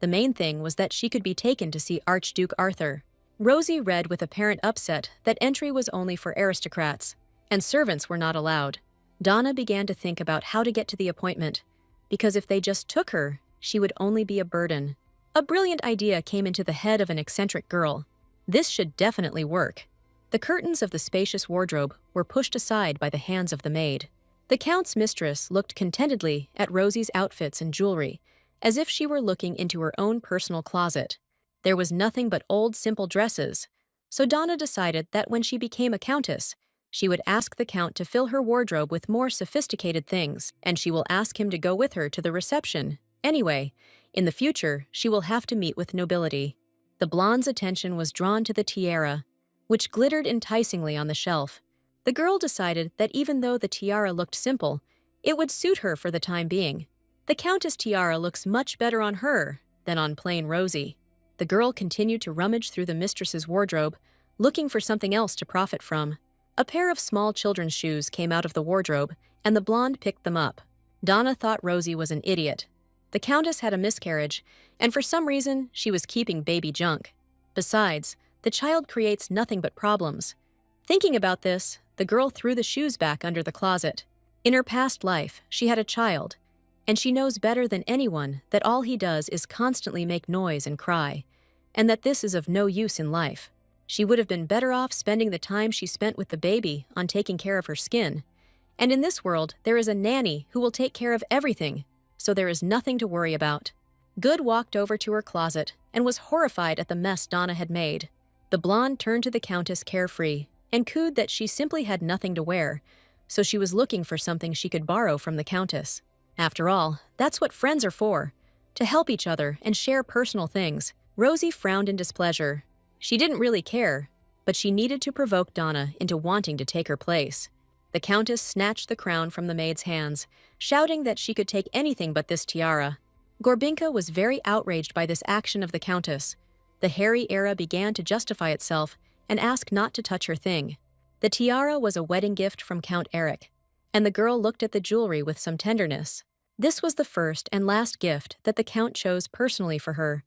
The main thing was that she could be taken to see Archduke Arthur. Rosie read with apparent upset that entry was only for aristocrats, and servants were not allowed. Donna began to think about how to get to the appointment, because if they just took her, she would only be a burden. A brilliant idea came into the head of an eccentric girl. This should definitely work. The curtains of the spacious wardrobe were pushed aside by the hands of the maid. The Count's mistress looked contentedly at Rosie's outfits and jewelry, as if she were looking into her own personal closet. There was nothing but old, simple dresses, so Donna decided that when she became a countess, she would ask the Count to fill her wardrobe with more sophisticated things, and she will ask him to go with her to the reception. Anyway, in the future, she will have to meet with nobility. The blonde's attention was drawn to the tiara, which glittered enticingly on the shelf. The girl decided that even though the tiara looked simple, it would suit her for the time being. The Countess tiara looks much better on her than on plain Rosie. The girl continued to rummage through the mistress's wardrobe, looking for something else to profit from. A pair of small children's shoes came out of the wardrobe, and the blonde picked them up. Donna thought Rosie was an idiot. The Countess had a miscarriage, and for some reason, she was keeping baby junk. Besides, the child creates nothing but problems. Thinking about this, the girl threw the shoes back under the closet. In her past life, she had a child, and she knows better than anyone that all he does is constantly make noise and cry, and that this is of no use in life. She would have been better off spending the time she spent with the baby on taking care of her skin. And in this world, there is a nanny who will take care of everything, so there is nothing to worry about. Good walked over to her closet and was horrified at the mess Donna had made. The blonde turned to the Countess carefree and cooed that she simply had nothing to wear, so she was looking for something she could borrow from the Countess. After all, that's what friends are for, to help each other and share personal things. Rosie frowned in displeasure. She didn't really care, but she needed to provoke Donna into wanting to take her place. The Countess snatched the crown from the maid's hands, shouting that she could take anything but this tiara. Gorbinka was very outraged by this action of the Countess. The hairy era began to justify itself and ask not to touch her thing. The tiara was a wedding gift from Count Eric, and the girl looked at the jewelry with some tenderness. This was the first and last gift that the Count chose personally for her.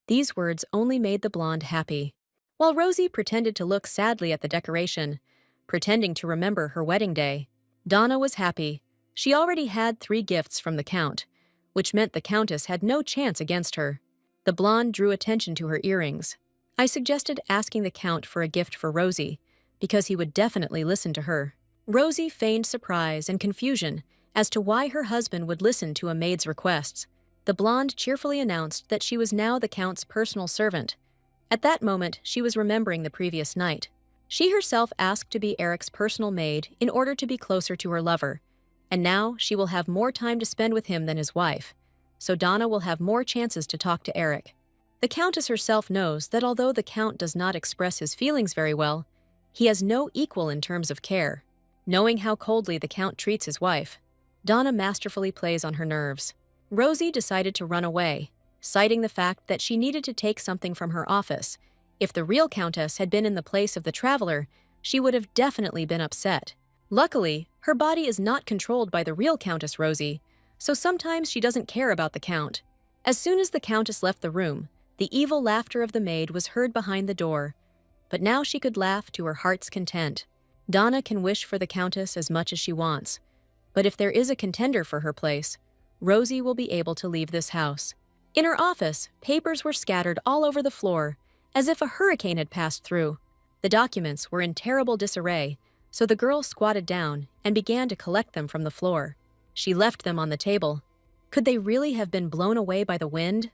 These words only made the blonde happy. While Rosie pretended to look sadly at the decoration, pretending to remember her wedding day, Donna was happy. She already had 3 gifts from the Count, which meant the Countess had no chance against her. The blonde drew attention to her earrings. I suggested asking the Count for a gift for Rosie, because he would definitely listen to her. Rosie feigned surprise and confusion as to why her husband would listen to a maid's requests. The blonde cheerfully announced that she was now the Count's personal servant. At that moment, she was remembering the previous night. She herself asked to be Eric's personal maid in order to be closer to her lover, and now she will have more time to spend with him than his wife, so Donna will have more chances to talk to Eric. The Countess herself knows that although the Count does not express his feelings very well, he has no equal in terms of care. Knowing how coldly the Count treats his wife, Donna masterfully plays on her nerves. Rosie decided to run away, citing the fact that she needed to take something from her office. If the real Countess had been in the place of the traveler, she would have definitely been upset. Luckily, her body is not controlled by the real Countess Rosie, so sometimes she doesn't care about the Count. As soon as the Countess left the room, the evil laughter of the maid was heard behind the door, but now she could laugh to her heart's content. Donna can wish for the Countess as much as she wants, but if there is a contender for her place, Rosie will be able to leave this house. In her office, papers were scattered all over the floor, as if a hurricane had passed through. The documents were in terrible disarray, so the girl squatted down and began to collect them from the floor. She left them on the table. Could they really have been blown away by the wind?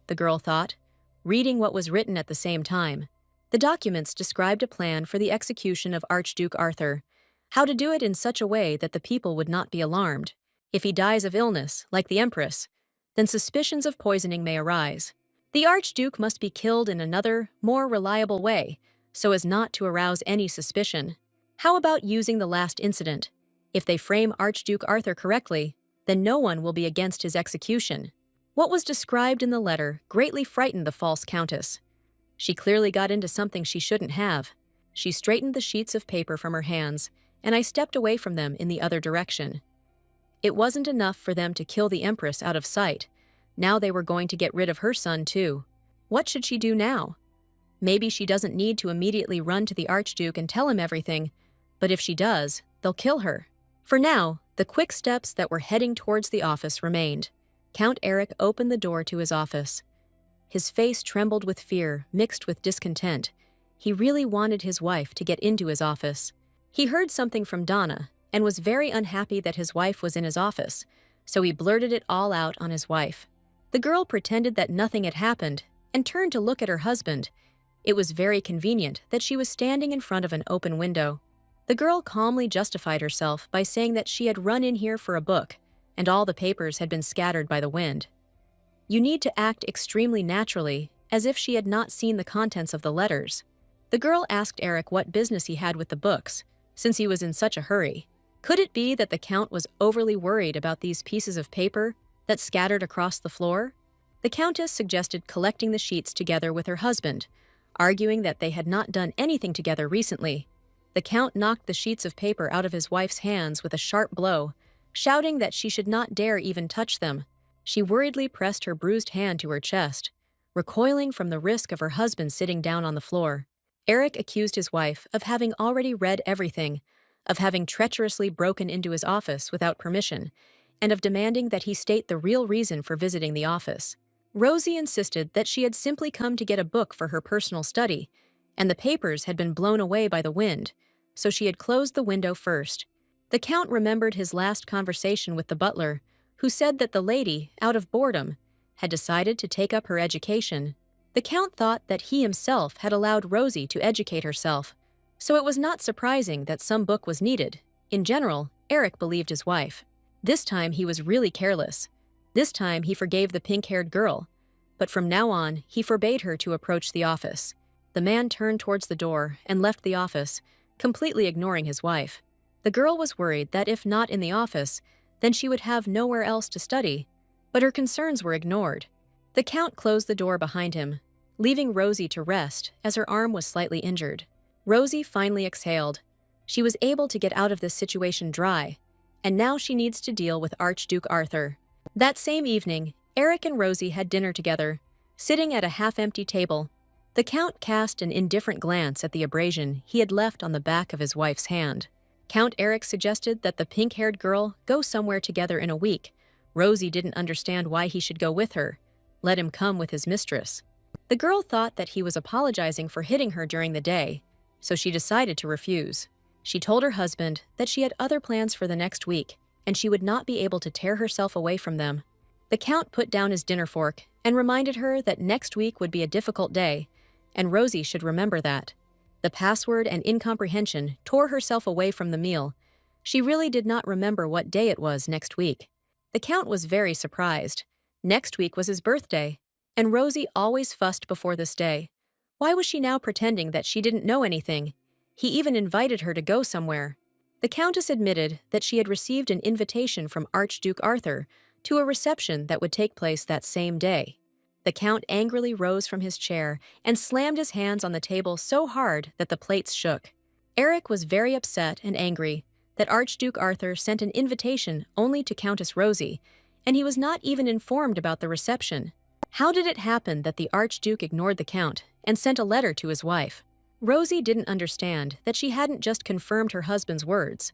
The girl thought, reading what was written at the same time. The documents described a plan for the execution of Archduke Arthur, how to do it in such a way that the people would not be alarmed. If he dies of illness, like the Empress, then suspicions of poisoning may arise. The Archduke must be killed in another, more reliable way, so as not to arouse any suspicion. How about using the last incident? If they frame Archduke Arthur correctly, then no one will be against his execution. What was described in the letter greatly frightened the false Countess. She clearly got into something she shouldn't have. She straightened the sheets of paper from her hands, and I stepped away from them in the other direction. It wasn't enough for them to kill the Empress out of sight. Now they were going to get rid of her son, too. What should she do now? Maybe she doesn't need to immediately run to the Archduke and tell him everything, but if she does, they'll kill her. For now, the quick steps that were heading towards the office remained. Count Eric opened the door to his office. His face trembled with fear, mixed with discontent. He really wanted his wife to get into his office. He heard something from Donna, and was very unhappy that his wife was in his office, so he blurted it all out on his wife. The girl pretended that nothing had happened and turned to look at her husband. It was very convenient that she was standing in front of an open window. The girl calmly justified herself by saying that she had run in here for a book, and all the papers had been scattered by the wind. You need to act extremely naturally, as if she had not seen the contents of the letters. The girl asked Eric what business he had with the books, since he was in such a hurry. Could it be that the Count was overly worried about these pieces of paper that scattered across the floor? The Countess suggested collecting the sheets together with her husband, arguing that they had not done anything together recently. The Count knocked the sheets of paper out of his wife's hands with a sharp blow, shouting that she should not dare even touch them. She worriedly pressed her bruised hand to her chest, recoiling from the risk of her husband sitting down on the floor. Eric accused his wife of having already read everything, of having treacherously broken into his office without permission, and of demanding that he state the real reason for visiting the office. Rosie insisted that she had simply come to get a book for her personal study, and the papers had been blown away by the wind, so she had closed the window first. The Count remembered his last conversation with the butler, who said that the lady, out of boredom, had decided to take up her education. The Count thought that he himself had allowed Rosie to educate herself, so it was not surprising that some book was needed. In general, Eric believed his wife. This time he was really careless. This time he forgave the pink-haired girl, but from now on he forbade her to approach the office. The man turned towards the door and left the office, completely ignoring his wife. The girl was worried that if not in the office, then she would have nowhere else to study, but her concerns were ignored. The Count closed the door behind him, leaving Rosie to rest as her arm was slightly injured. Rosie finally exhaled. She was able to get out of this situation dry, and now she needs to deal with Archduke Arthur. That same evening, Eric and Rosie had dinner together, sitting at a half-empty table. The Count cast an indifferent glance at the abrasion he had left on the back of his wife's hand. Count Eric suggested that the pink-haired girl go somewhere together in a week. Rosie didn't understand why he should go with her. Let him come with his mistress. The girl thought that he was apologizing for hitting her during the day, so she decided to refuse. She told her husband that she had other plans for the next week, and she would not be able to tear herself away from them. The Count put down his dinner fork and reminded her that next week would be a difficult day, and Rosie should remember that. The password and incomprehension tore herself away from the meal. She really did not remember what day it was next week. The Count was very surprised. Next week was his birthday, and Rosie always fussed before this day. Why was she now pretending that she didn't know anything? He even invited her to go somewhere. The Countess admitted that she had received an invitation from Archduke Arthur to a reception that would take place that same day. The Count angrily rose from his chair and slammed his hands on the table so hard that the plates shook. Eric was very upset and angry that Archduke Arthur sent an invitation only to Countess Rosie, and he was not even informed about the reception. How did it happen that the Archduke ignored the Count and sent a letter to his wife? Rosie didn't understand that she hadn't just confirmed her husband's words.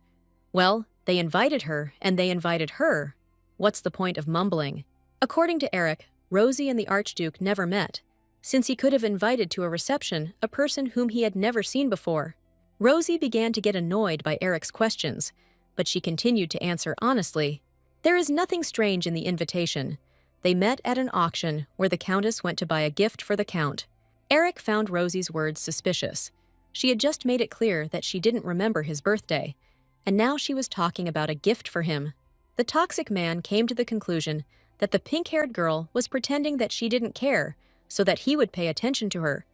Well, they invited her, and they invited her. What's the point of mumbling? According to Eric, Rosie and the Archduke never met, since he could have invited to a reception a person whom he had never seen before. Rosie began to get annoyed by Eric's questions, but she continued to answer honestly. There is nothing strange in the invitation. They met at an auction where the Countess went to buy a gift for the Count. Eric found Rosie's words suspicious. She had just made it clear that she didn't remember his birthday, and now she was talking about a gift for him. The toxic man came to the conclusion that the pink-haired girl was pretending that she didn't care so that he would pay attention to her.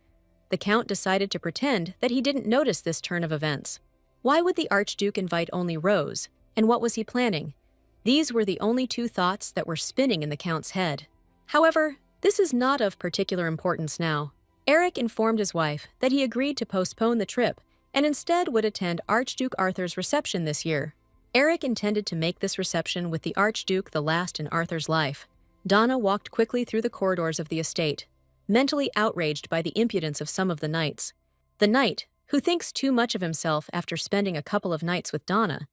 The Count decided to pretend that he didn't notice this turn of events. Why would the Archduke invite only Rose, and what was he planning? These were the only two thoughts that were spinning in the Count's head. However, this is not of particular importance now. Eric informed his wife that he agreed to postpone the trip and instead would attend Archduke Arthur's reception this year. Eric intended to make this reception with the Archduke the last in Arthur's life. Donna walked quickly through the corridors of the estate, mentally outraged by the impudence of some of the knights. The knight, who thinks too much of himself after spending a couple of nights with Donna,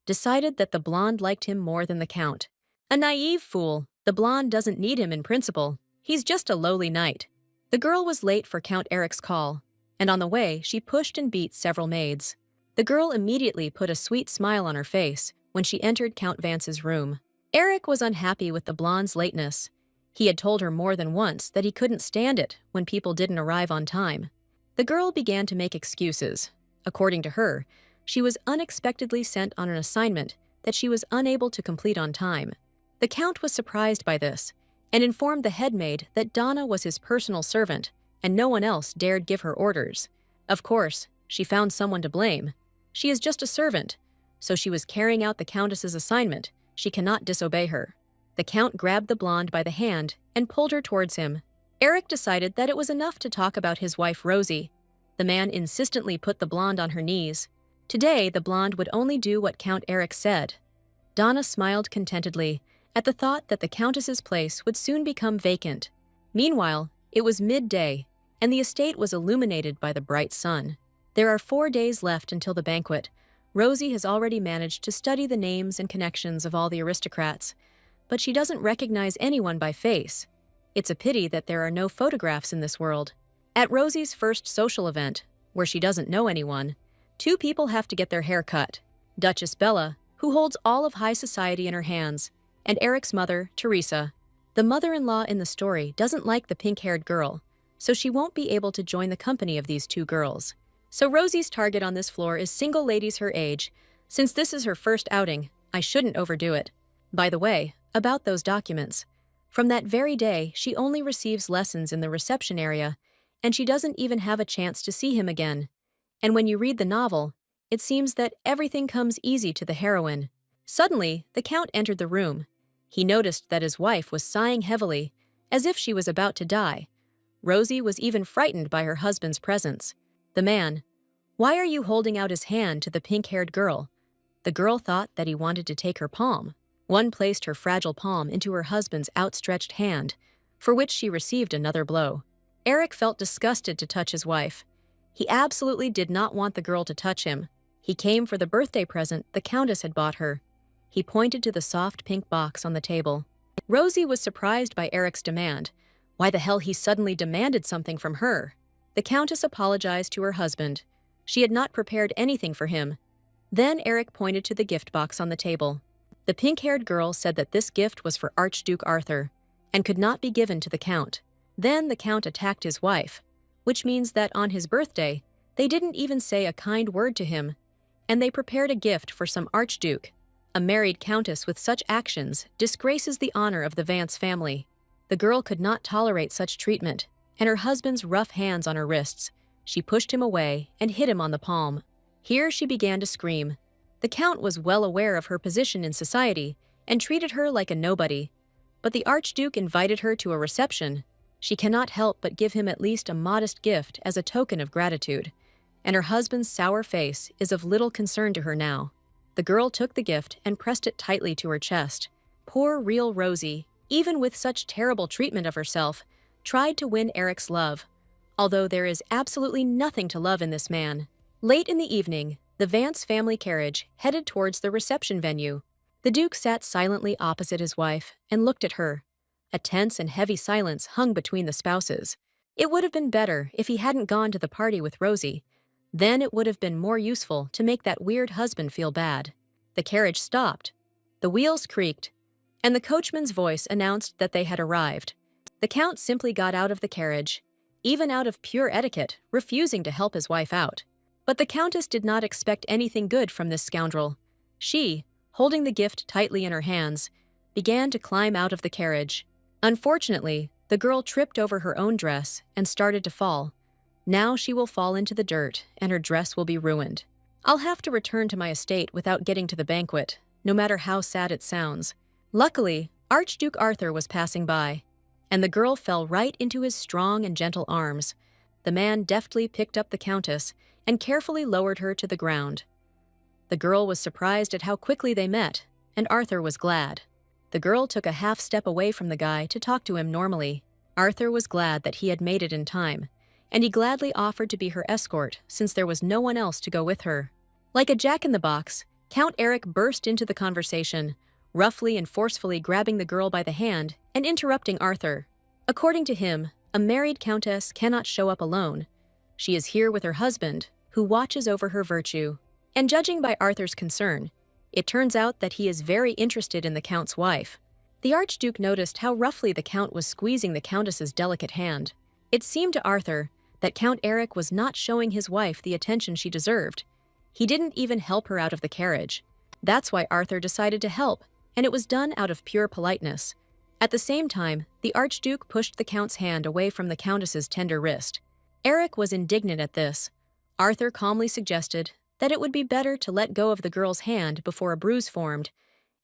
decided that the blonde liked him more than the Count. A naive fool, the blonde doesn't need him in principle. He's just a lowly knight. The girl was late for Count Eric's call, and on the way she pushed and beat several maids. The girl immediately put a sweet smile on her face when she entered Count Vance's room. Eric was unhappy with the blonde's lateness. He had told her more than once that he couldn't stand it when people didn't arrive on time. The girl began to make excuses. According to her, she was unexpectedly sent on an assignment that she was unable to complete on time. The Count was surprised by this and informed the headmaid that Donna was his personal servant and no one else dared give her orders. Of course, she found someone to blame. She is just a servant, so she was carrying out the Countess's assignment. She cannot disobey her. The Count grabbed the blonde by the hand and pulled her towards him. Eric decided that it was enough to talk about his wife Rosie. The man insistently put the blonde on her knees. Today, the blonde would only do what Count Eric said. Donna smiled contentedly at the thought that the Countess's place would soon become vacant. Meanwhile, it was midday, and the estate was illuminated by the bright sun. There are 4 days left until the banquet. Rosie has already managed to study the names and connections of all the aristocrats, but she doesn't recognize anyone by face. It's a pity that there are no photographs in this world. At Rosie's first social event, where she doesn't know anyone, 2 people have to get their hair cut. Duchess Bella, who holds all of high society in her hands, and Eric's mother, Teresa. The mother-in-law in the story doesn't like the pink-haired girl, so she won't be able to join the company of these 2 girls. So Rosie's target on this floor is single ladies her age. Since this is her first outing, I shouldn't overdo it. By the way, about those documents. From that very day, she only receives lessons in the reception area, and she doesn't even have a chance to see him again. And when you read the novel, it seems that everything comes easy to the heroine. Suddenly, the Count entered the room. He noticed that his wife was sighing heavily, as if she was about to die. Rosie was even frightened by her husband's presence. The man, "Why are you holding out his hand to the pink-haired girl?" The girl thought that he wanted to take her palm. One placed her fragile palm into her husband's outstretched hand, for which she received another blow. Eric felt disgusted to touch his wife. He absolutely did not want the girl to touch him. He came for the birthday present the Countess had bought her. He pointed to the soft pink box on the table. Rosie was surprised by Eric's demand. Why the hell he suddenly demanded something from her? The Countess apologized to her husband. She had not prepared anything for him. Then Eric pointed to the gift box on the table. The pink-haired girl said that this gift was for Archduke Arthur and could not be given to the Count. Then the Count attacked his wife, which means that on his birthday, they didn't even say a kind word to him, and they prepared a gift for some Archduke. A married countess with such actions disgraces the honor of the Vance family. The girl could not tolerate such treatment, and her husband's rough hands on her wrists. She pushed him away and hit him on the palm. Here she began to scream. The Count was well aware of her position in society and treated her like a nobody. But the Archduke invited her to a reception. She cannot help but give him at least a modest gift as a token of gratitude, and her husband's sour face is of little concern to her now. The girl took the gift and pressed it tightly to her chest. Poor real Rosie, even with such terrible treatment of herself, tried to win Eric's love, although there is absolutely nothing to love in this man. Late in the evening, the Vance family carriage headed towards the reception venue. The Duke sat silently opposite his wife and looked at her. A tense and heavy silence hung between the spouses. It would have been better if he hadn't gone to the party with Rosie. Then it would have been more useful to make that weird husband feel bad. The carriage stopped. The wheels creaked, and the coachman's voice announced that they had arrived. The Count simply got out of the carriage, even out of pure etiquette, refusing to help his wife out. But the Countess did not expect anything good from this scoundrel. She, holding the gift tightly in her hands, began to climb out of the carriage. Unfortunately, the girl tripped over her own dress and started to fall. Now she will fall into the dirt, and her dress will be ruined. I'll have to return to my estate without getting to the banquet, no matter how sad it sounds. Luckily, Archduke Arthur was passing by, and the girl fell right into his strong and gentle arms. The man deftly picked up the Countess and carefully lowered her to the ground. The girl was surprised at how quickly they met, and Arthur was glad. The girl took a half step away from the guy to talk to him normally. Arthur was glad that he had made it in time, and he gladly offered to be her escort since there was no one else to go with her. Like a jack-in-the-box, Count Eric burst into the conversation, roughly and forcefully grabbing the girl by the hand and interrupting Arthur. According to him, a married countess cannot show up alone. She is here with her husband, who watches over her virtue. And judging by Arthur's concern, it turns out that he is very interested in the Count's wife. The Archduke noticed how roughly the Count was squeezing the Countess's delicate hand. It seemed to Arthur that Count Eric was not showing his wife the attention she deserved. He didn't even help her out of the carriage. That's why Arthur decided to help, and it was done out of pure politeness. At the same time, the Archduke pushed the Count's hand away from the Countess's tender wrist. Eric was indignant at this. Arthur calmly suggested that it would be better to let go of the girl's hand before a bruise formed,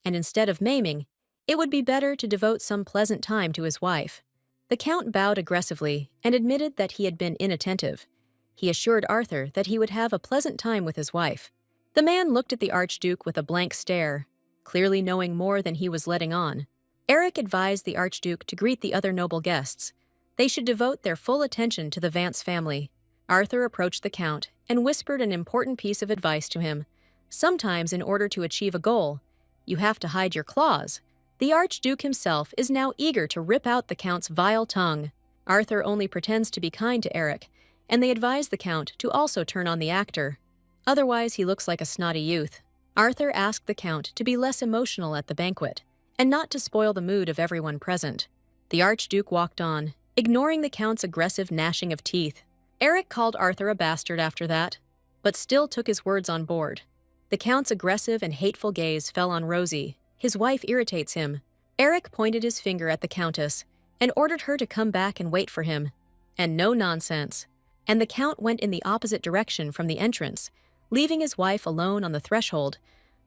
and instead of maiming, it would be better to devote some pleasant time to his wife. The Count bowed aggressively and admitted that he had been inattentive. He assured Arthur that he would have a pleasant time with his wife. The man looked at the Archduke with a blank stare, clearly knowing more than he was letting on. Eric advised the Archduke to greet the other noble guests. They should devote their full attention to the Vance family. Arthur approached the Count and whispered an important piece of advice to him. Sometimes, in order to achieve a goal, you have to hide your claws. The Archduke himself is now eager to rip out the Count's vile tongue. Arthur only pretends to be kind to Eric, and they advise the Count to also turn on the actor. Otherwise, he looks like a snotty youth. Arthur asked the Count to be less emotional at the banquet, and not to spoil the mood of everyone present. The Archduke walked on, ignoring the Count's aggressive gnashing of teeth. Eric called Arthur a bastard after that, but still took his words on board. The Count's aggressive and hateful gaze fell on Rosie. His wife irritates him. Eric pointed his finger at the Countess and ordered her to come back and wait for him. And no nonsense. And the Count went in the opposite direction from the entrance, Leaving his wife alone on the threshold,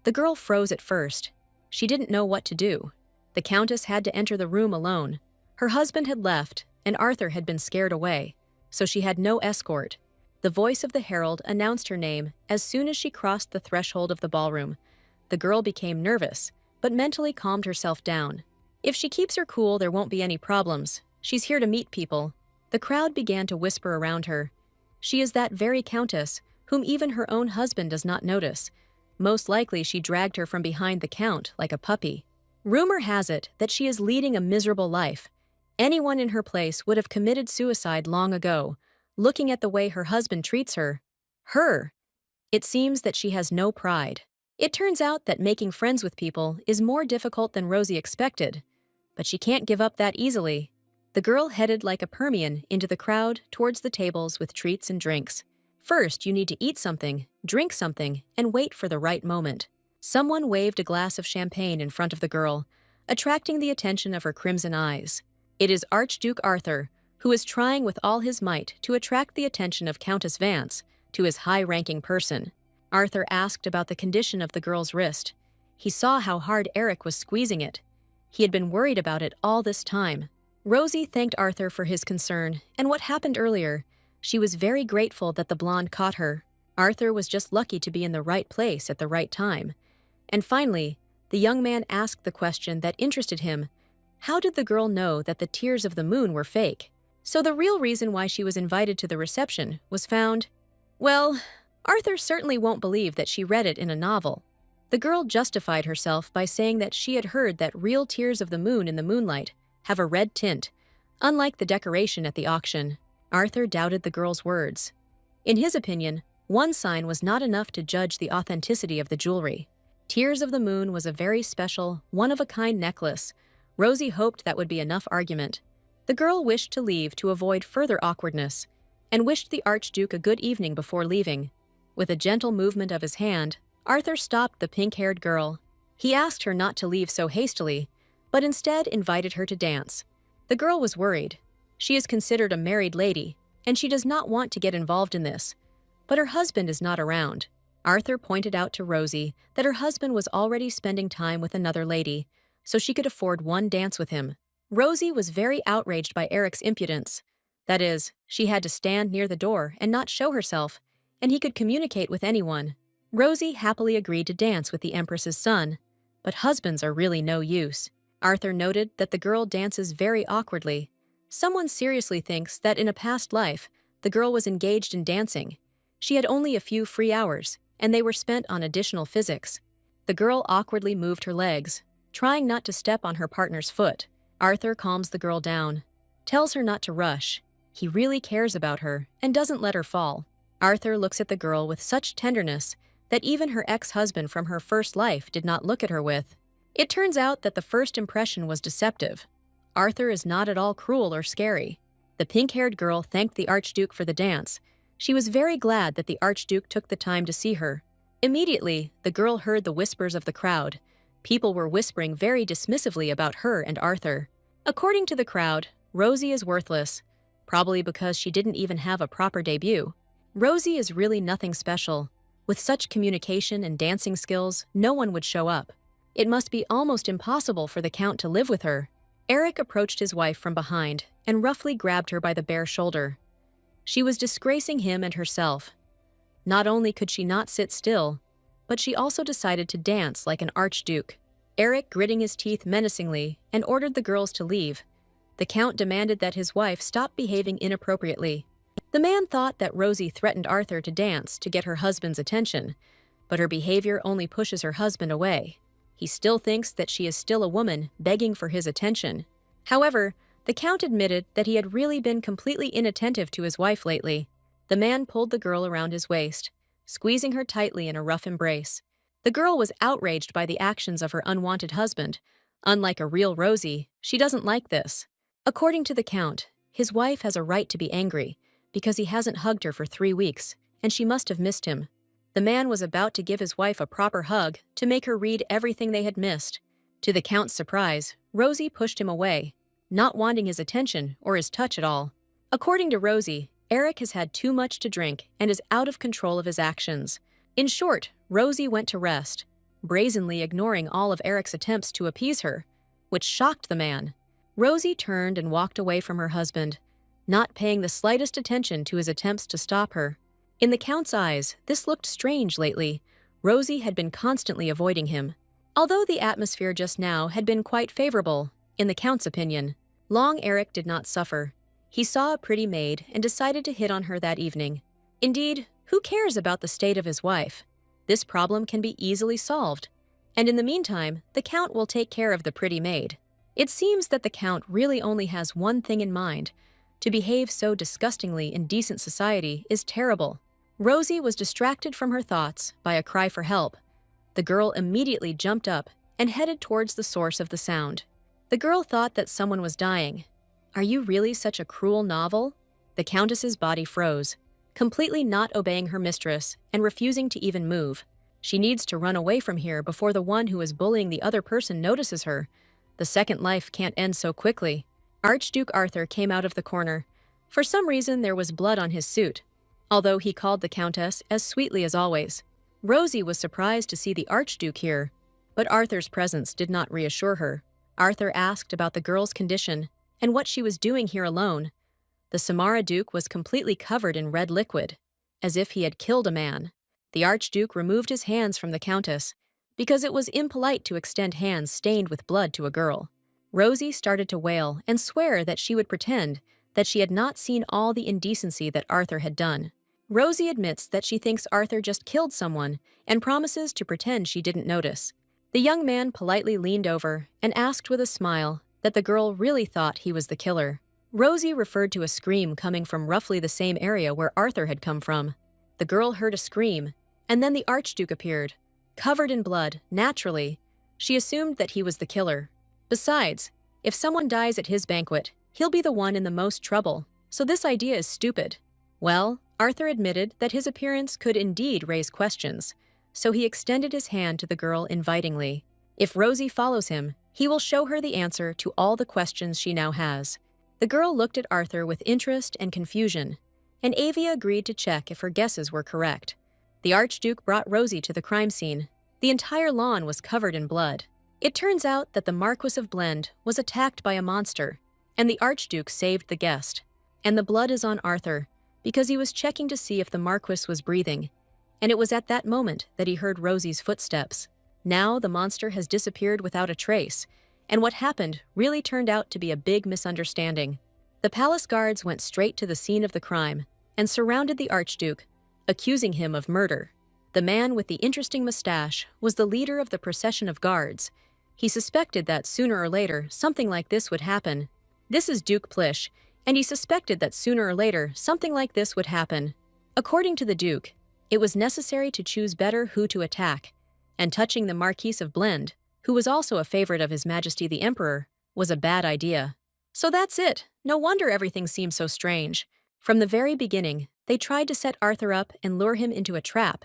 the girl froze at first. She didn't know what to do. The Countess had to enter the room alone. Her husband had left, and Arthur had been scared away, so she had no escort. The voice of the herald announced her name as soon as she crossed the threshold of the ballroom. The girl became nervous, but mentally calmed herself down. If she keeps her cool, there won't be any problems. She's here to meet people. The crowd began to whisper around her. She is that very Countess, whom even her own husband does not notice. Most likely she dragged her from behind the Count like a puppy. Rumor has it that she is leading a miserable life. Anyone in her place would have committed suicide long ago, looking at the way her husband treats her. It seems that she has no pride. It turns out that making friends with people is more difficult than Rosie expected, but she can't give up that easily. The girl headed like a Permian into the crowd towards the tables with treats and drinks. First, you need to eat something, drink something, and wait for the right moment. Someone waved a glass of champagne in front of the girl, attracting the attention of her crimson eyes. It is Archduke Arthur, who is trying with all his might to attract the attention of Countess Vance to his high-ranking person. Arthur asked about the condition of the girl's wrist. He saw how hard Eric was squeezing it. He had been worried about it all this time. Rosie thanked Arthur for his concern and what happened earlier. She was very grateful that the blonde caught her. Arthur was just lucky to be in the right place at the right time. And finally, the young man asked the question that interested him. How did the girl know that the tears of the moon were fake? So the real reason why she was invited to the reception was found. Well, Arthur certainly won't believe that she read it in a novel. The girl justified herself by saying that she had heard that real tears of the moon in the moonlight have a red tint, unlike the decoration at the auction. Arthur doubted the girl's words. In his opinion, one sign was not enough to judge the authenticity of the jewelry. Tears of the Moon was a very special, one-of-a-kind necklace. Rosie hoped that would be enough argument. The girl wished to leave to avoid further awkwardness, and wished the Archduke a good evening before leaving. With a gentle movement of his hand, Arthur stopped the pink-haired girl. He asked her not to leave so hastily, but instead invited her to dance. The girl was worried. She is considered a married lady, and she does not want to get involved in this. But her husband is not around. Arthur pointed out to Rosie that her husband was already spending time with another lady, so she could afford one dance with him. Rosie was very outraged by Eric's impudence. That is, she had to stand near the door and not show herself, and he could communicate with anyone. Rosie happily agreed to dance with the Empress's son, but husbands are really no use. Arthur noted that the girl dances very awkwardly. Someone seriously thinks that in a past life, the girl was engaged in dancing. She had only a few free hours, and they were spent on additional physics. The girl awkwardly moved her legs, trying not to step on her partner's foot. Arthur calms the girl down, tells her not to rush. He really cares about her and doesn't let her fall. Arthur looks at the girl with such tenderness that even her ex-husband from her first life did not look at her with. It turns out that the first impression was deceptive. Arthur is not at all cruel or scary. The pink-haired girl thanked the Archduke for the dance. She was very glad that the Archduke took the time to see her. Immediately, the girl heard the whispers of the crowd. People were whispering very dismissively about her and Arthur. According to the crowd, Rosie is worthless, probably because she didn't even have a proper debut. Rosie is really nothing special. With such communication and dancing skills, no one would show up. It must be almost impossible for the Count to live with her. Eric approached his wife from behind and roughly grabbed her by the bare shoulder. She was disgracing him and herself. Not only could she not sit still, but she also decided to dance like an archduke. Eric gritting his teeth menacingly and ordered the girls to leave. The Count demanded that his wife stop behaving inappropriately. The man thought that Rosie threatened Arthur to dance to get her husband's attention, but her behavior only pushes her husband away. He still thinks that she is still a woman begging for his attention. However, the Count admitted that he had really been completely inattentive to his wife lately. The man pulled the girl around his waist, squeezing her tightly in a rough embrace. The girl was outraged by the actions of her unwanted husband. Unlike a real Rosie, she doesn't like this. According to the Count, his wife has a right to be angry because he hasn't hugged her for 3 weeks, and she must have missed him. The man was about to give his wife a proper hug to make her read everything they had missed. To the Count's surprise, Rosie pushed him away, not wanting his attention or his touch at all. According to Rosie, Eric has had too much to drink and is out of control of his actions. In short, Rosie went to rest, brazenly ignoring all of Eric's attempts to appease her, which shocked the man. Rosie turned and walked away from her husband, not paying the slightest attention to his attempts to stop her. In the Count's eyes, this looked strange lately. Rosie had been constantly avoiding him. Although the atmosphere just now had been quite favorable, in the Count's opinion, Long Eric did not suffer. He saw a pretty maid and decided to hit on her that evening. Indeed, who cares about the state of his wife? This problem can be easily solved. And in the meantime, the Count will take care of the pretty maid. It seems that the Count really only has one thing in mind. To behave so disgustingly in decent society is terrible. Rosie was distracted from her thoughts by a cry for help. The girl immediately jumped up and headed towards the source of the sound. The girl thought that someone was dying. Are you really such a cruel novel? The Countess's body froze, completely not obeying her mistress and refusing to even move. She needs to run away from here before the one who is bullying the other person notices her. The second life can't end so quickly. Archduke Arthur came out of the corner. For some reason, there was blood on his suit, although he called the Countess as sweetly as always. Rosie was surprised to see the Archduke here, but Arthur's presence did not reassure her. Arthur asked about the girl's condition and what she was doing here alone. The Samara Duke was completely covered in red liquid, as if he had killed a man. The Archduke removed his hands from the Countess, because it was impolite to extend hands stained with blood to a girl. Rosie started to wail and swear that she would pretend that she had not seen all the indecency that Arthur had done. Rosie admits that she thinks Arthur just killed someone and promises to pretend she didn't notice. The young man politely leaned over and asked with a smile that the girl really thought he was the killer. Rosie referred to a scream coming from roughly the same area where Arthur had come from. The girl heard a scream, and then the Archduke appeared, covered in blood. Naturally, she assumed that he was the killer. Besides, if someone dies at his banquet, he'll be the one in the most trouble, so this idea is stupid. Well, Arthur admitted that his appearance could indeed raise questions, so he extended his hand to the girl invitingly. If Rosie follows him, he will show her the answer to all the questions she now has. The girl looked at Arthur with interest and confusion, and Avia agreed to check if her guesses were correct. The Archduke brought Rosie to the crime scene. The entire lawn was covered in blood. It turns out that the Marquis of Blend was attacked by a monster, and the Archduke saved the guest. And the blood is on Arthur, because he was checking to see if the Marquis was breathing, and it was at that moment that he heard Rosie's footsteps. Now the monster has disappeared without a trace, and what happened really turned out to be a big misunderstanding. The palace guards went straight to the scene of the crime and surrounded the Archduke, accusing him of murder. The man with the interesting mustache was the leader of the procession of guards. He suspected that sooner or later something like this would happen. This is Duke Plish, and he suspected that sooner or later something like this would happen. According to the Duke, it was necessary to choose better who to attack, and touching the Marquis of Blend, who was also a favorite of His Majesty the Emperor, was a bad idea. So that's it. No wonder everything seems so strange. From the very beginning, they tried to set Arthur up and lure him into a trap.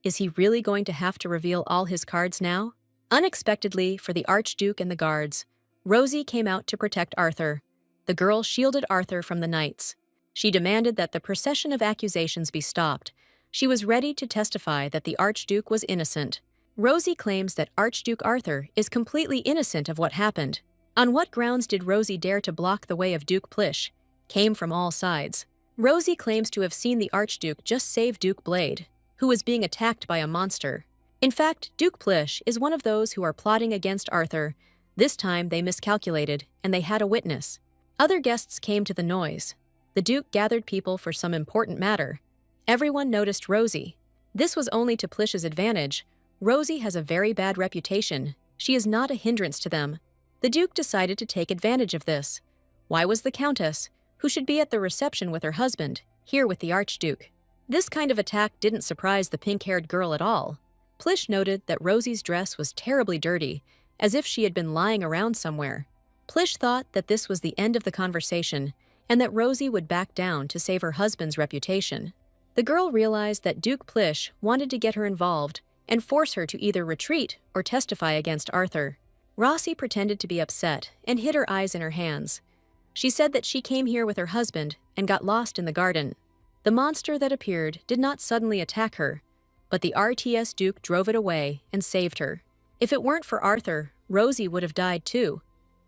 Is he really going to have to reveal all his cards now? Unexpectedly, for the Archduke and the guards, Rosie came out to protect Arthur. The girl shielded Arthur from the knights. She demanded that the procession of accusations be stopped. She was ready to testify that the Archduke was innocent. Rosie claims that Archduke Arthur is completely innocent of what happened. On what grounds did Rosie dare to block the way of Duke Plish? Came from all sides. Rosie claims to have seen the Archduke just save Duke Blade, who was being attacked by a monster. In fact, Duke Plish is one of those who are plotting against Arthur. This time they miscalculated, and they had a witness. Other guests came to the noise. The Duke gathered people for some important matter. Everyone noticed Rosie. This was only to Plish's advantage. Rosie has a very bad reputation. She is not a hindrance to them. The Duke decided to take advantage of this. Why was the Countess, who should be at the reception with her husband, here with the Archduke? This kind of attack didn't surprise the pink-haired girl at all. Plish noted that Rosie's dress was terribly dirty, as if she had been lying around somewhere. Plish thought that this was the end of the conversation, and that Rosie would back down to save her husband's reputation. The girl realized that Duke Plish wanted to get her involved and force her to either retreat or testify against Arthur. Rosie pretended to be upset and hid her eyes in her hands. She said that she came here with her husband and got lost in the garden. The monster that appeared did not suddenly attack her. but the Archduke drove it away and saved her. If it weren't for Arthur, Rosie would have died too.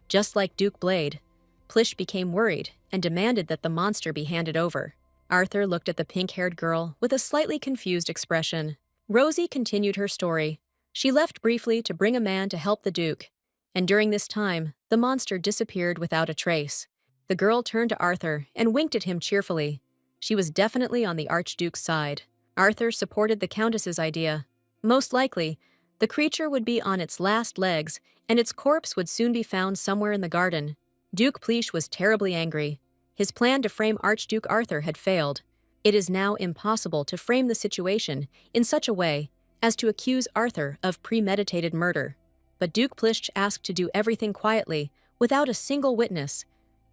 Just like Duke Blade, Plish became worried and demanded that the monster be handed over. Arthur looked at the pink-haired girl with a slightly confused expression. Rosie continued her story. She left briefly to bring a man to help the Duke, and during this time, the monster disappeared without a trace. The girl turned to Arthur and winked at him cheerfully. She was definitely on the Archduke's side. Arthur supported the Countess's idea. Most likely, the creature would be on its last legs, and its corpse would soon be found somewhere in the garden. Duke Plish was terribly angry. His plan to frame Archduke Arthur had failed. It is now impossible to frame the situation in such a way as to accuse Arthur of premeditated murder. But Duke Plish asked to do everything quietly, without a single witness.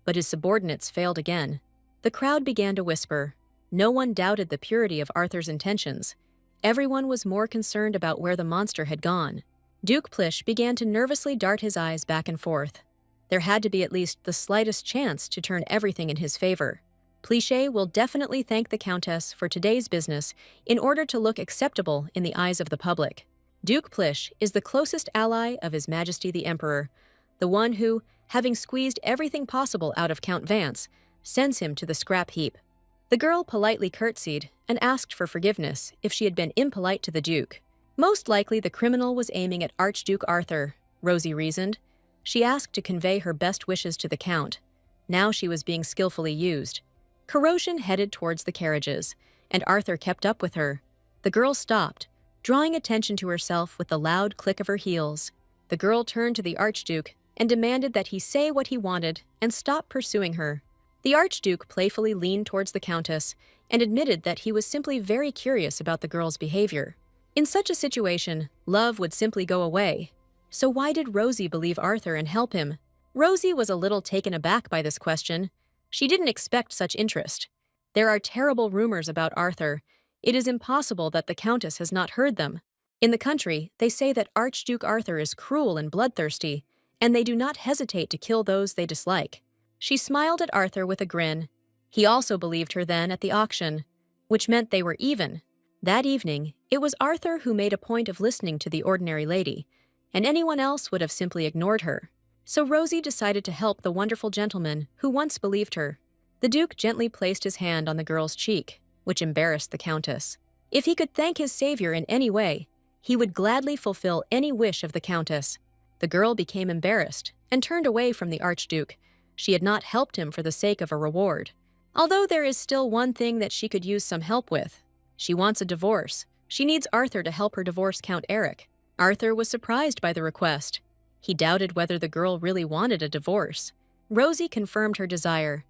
But his subordinates failed again. The crowd began to whisper. No one doubted the purity of Arthur's intentions. Everyone was more concerned about where the monster had gone. Duke Plish began to nervously dart his eyes back and forth. There had to be at least the slightest chance to turn everything in his favor. Plish will definitely thank the Countess for today's business in order to look acceptable in the eyes of the public. Duke Plish is the closest ally of His Majesty the Emperor, the one who, having squeezed everything possible out of Count Vance, sends him to the scrap heap. The girl politely curtsied and asked for forgiveness if she had been impolite to the Duke. Most likely the criminal was aiming at Archduke Arthur, Rosie reasoned. She asked to convey her best wishes to the Count. Now she was being skillfully used. Corrosion headed towards the carriages, and Arthur kept up with her. The girl stopped, drawing attention to herself with the loud click of her heels. The girl turned to the Archduke and demanded that he say what he wanted and stop pursuing her. The Archduke playfully leaned towards the Countess and admitted that he was simply very curious about the girl's behavior. In such a situation, love would simply go away. So why did Rosie believe Arthur and help him? Rosie was a little taken aback by this question. She didn't expect such interest. There are terrible rumors about Arthur. It is impossible that the Countess has not heard them. In the country, they say that Archduke Arthur is cruel and bloodthirsty, and they do not hesitate to kill those they dislike. She smiled at Arthur with a grin. He also believed her then at the auction, which meant they were even. That evening, it was Arthur who made a point of listening to the ordinary lady, and anyone else would have simply ignored her. So Rosie decided to help the wonderful gentleman who once believed her. The Duke gently placed his hand on the girl's cheek, which embarrassed the Countess. If he could thank his savior in any way, he would gladly fulfill any wish of the Countess. The girl became embarrassed and turned away from the Archduke. She had not helped him for the sake of a reward. Although there is still one thing that she could use some help with. She wants a divorce. She needs Arthur to help her divorce Count Eric. Arthur was surprised by the request. He doubted whether the girl really wanted a divorce. Rosie confirmed her desire.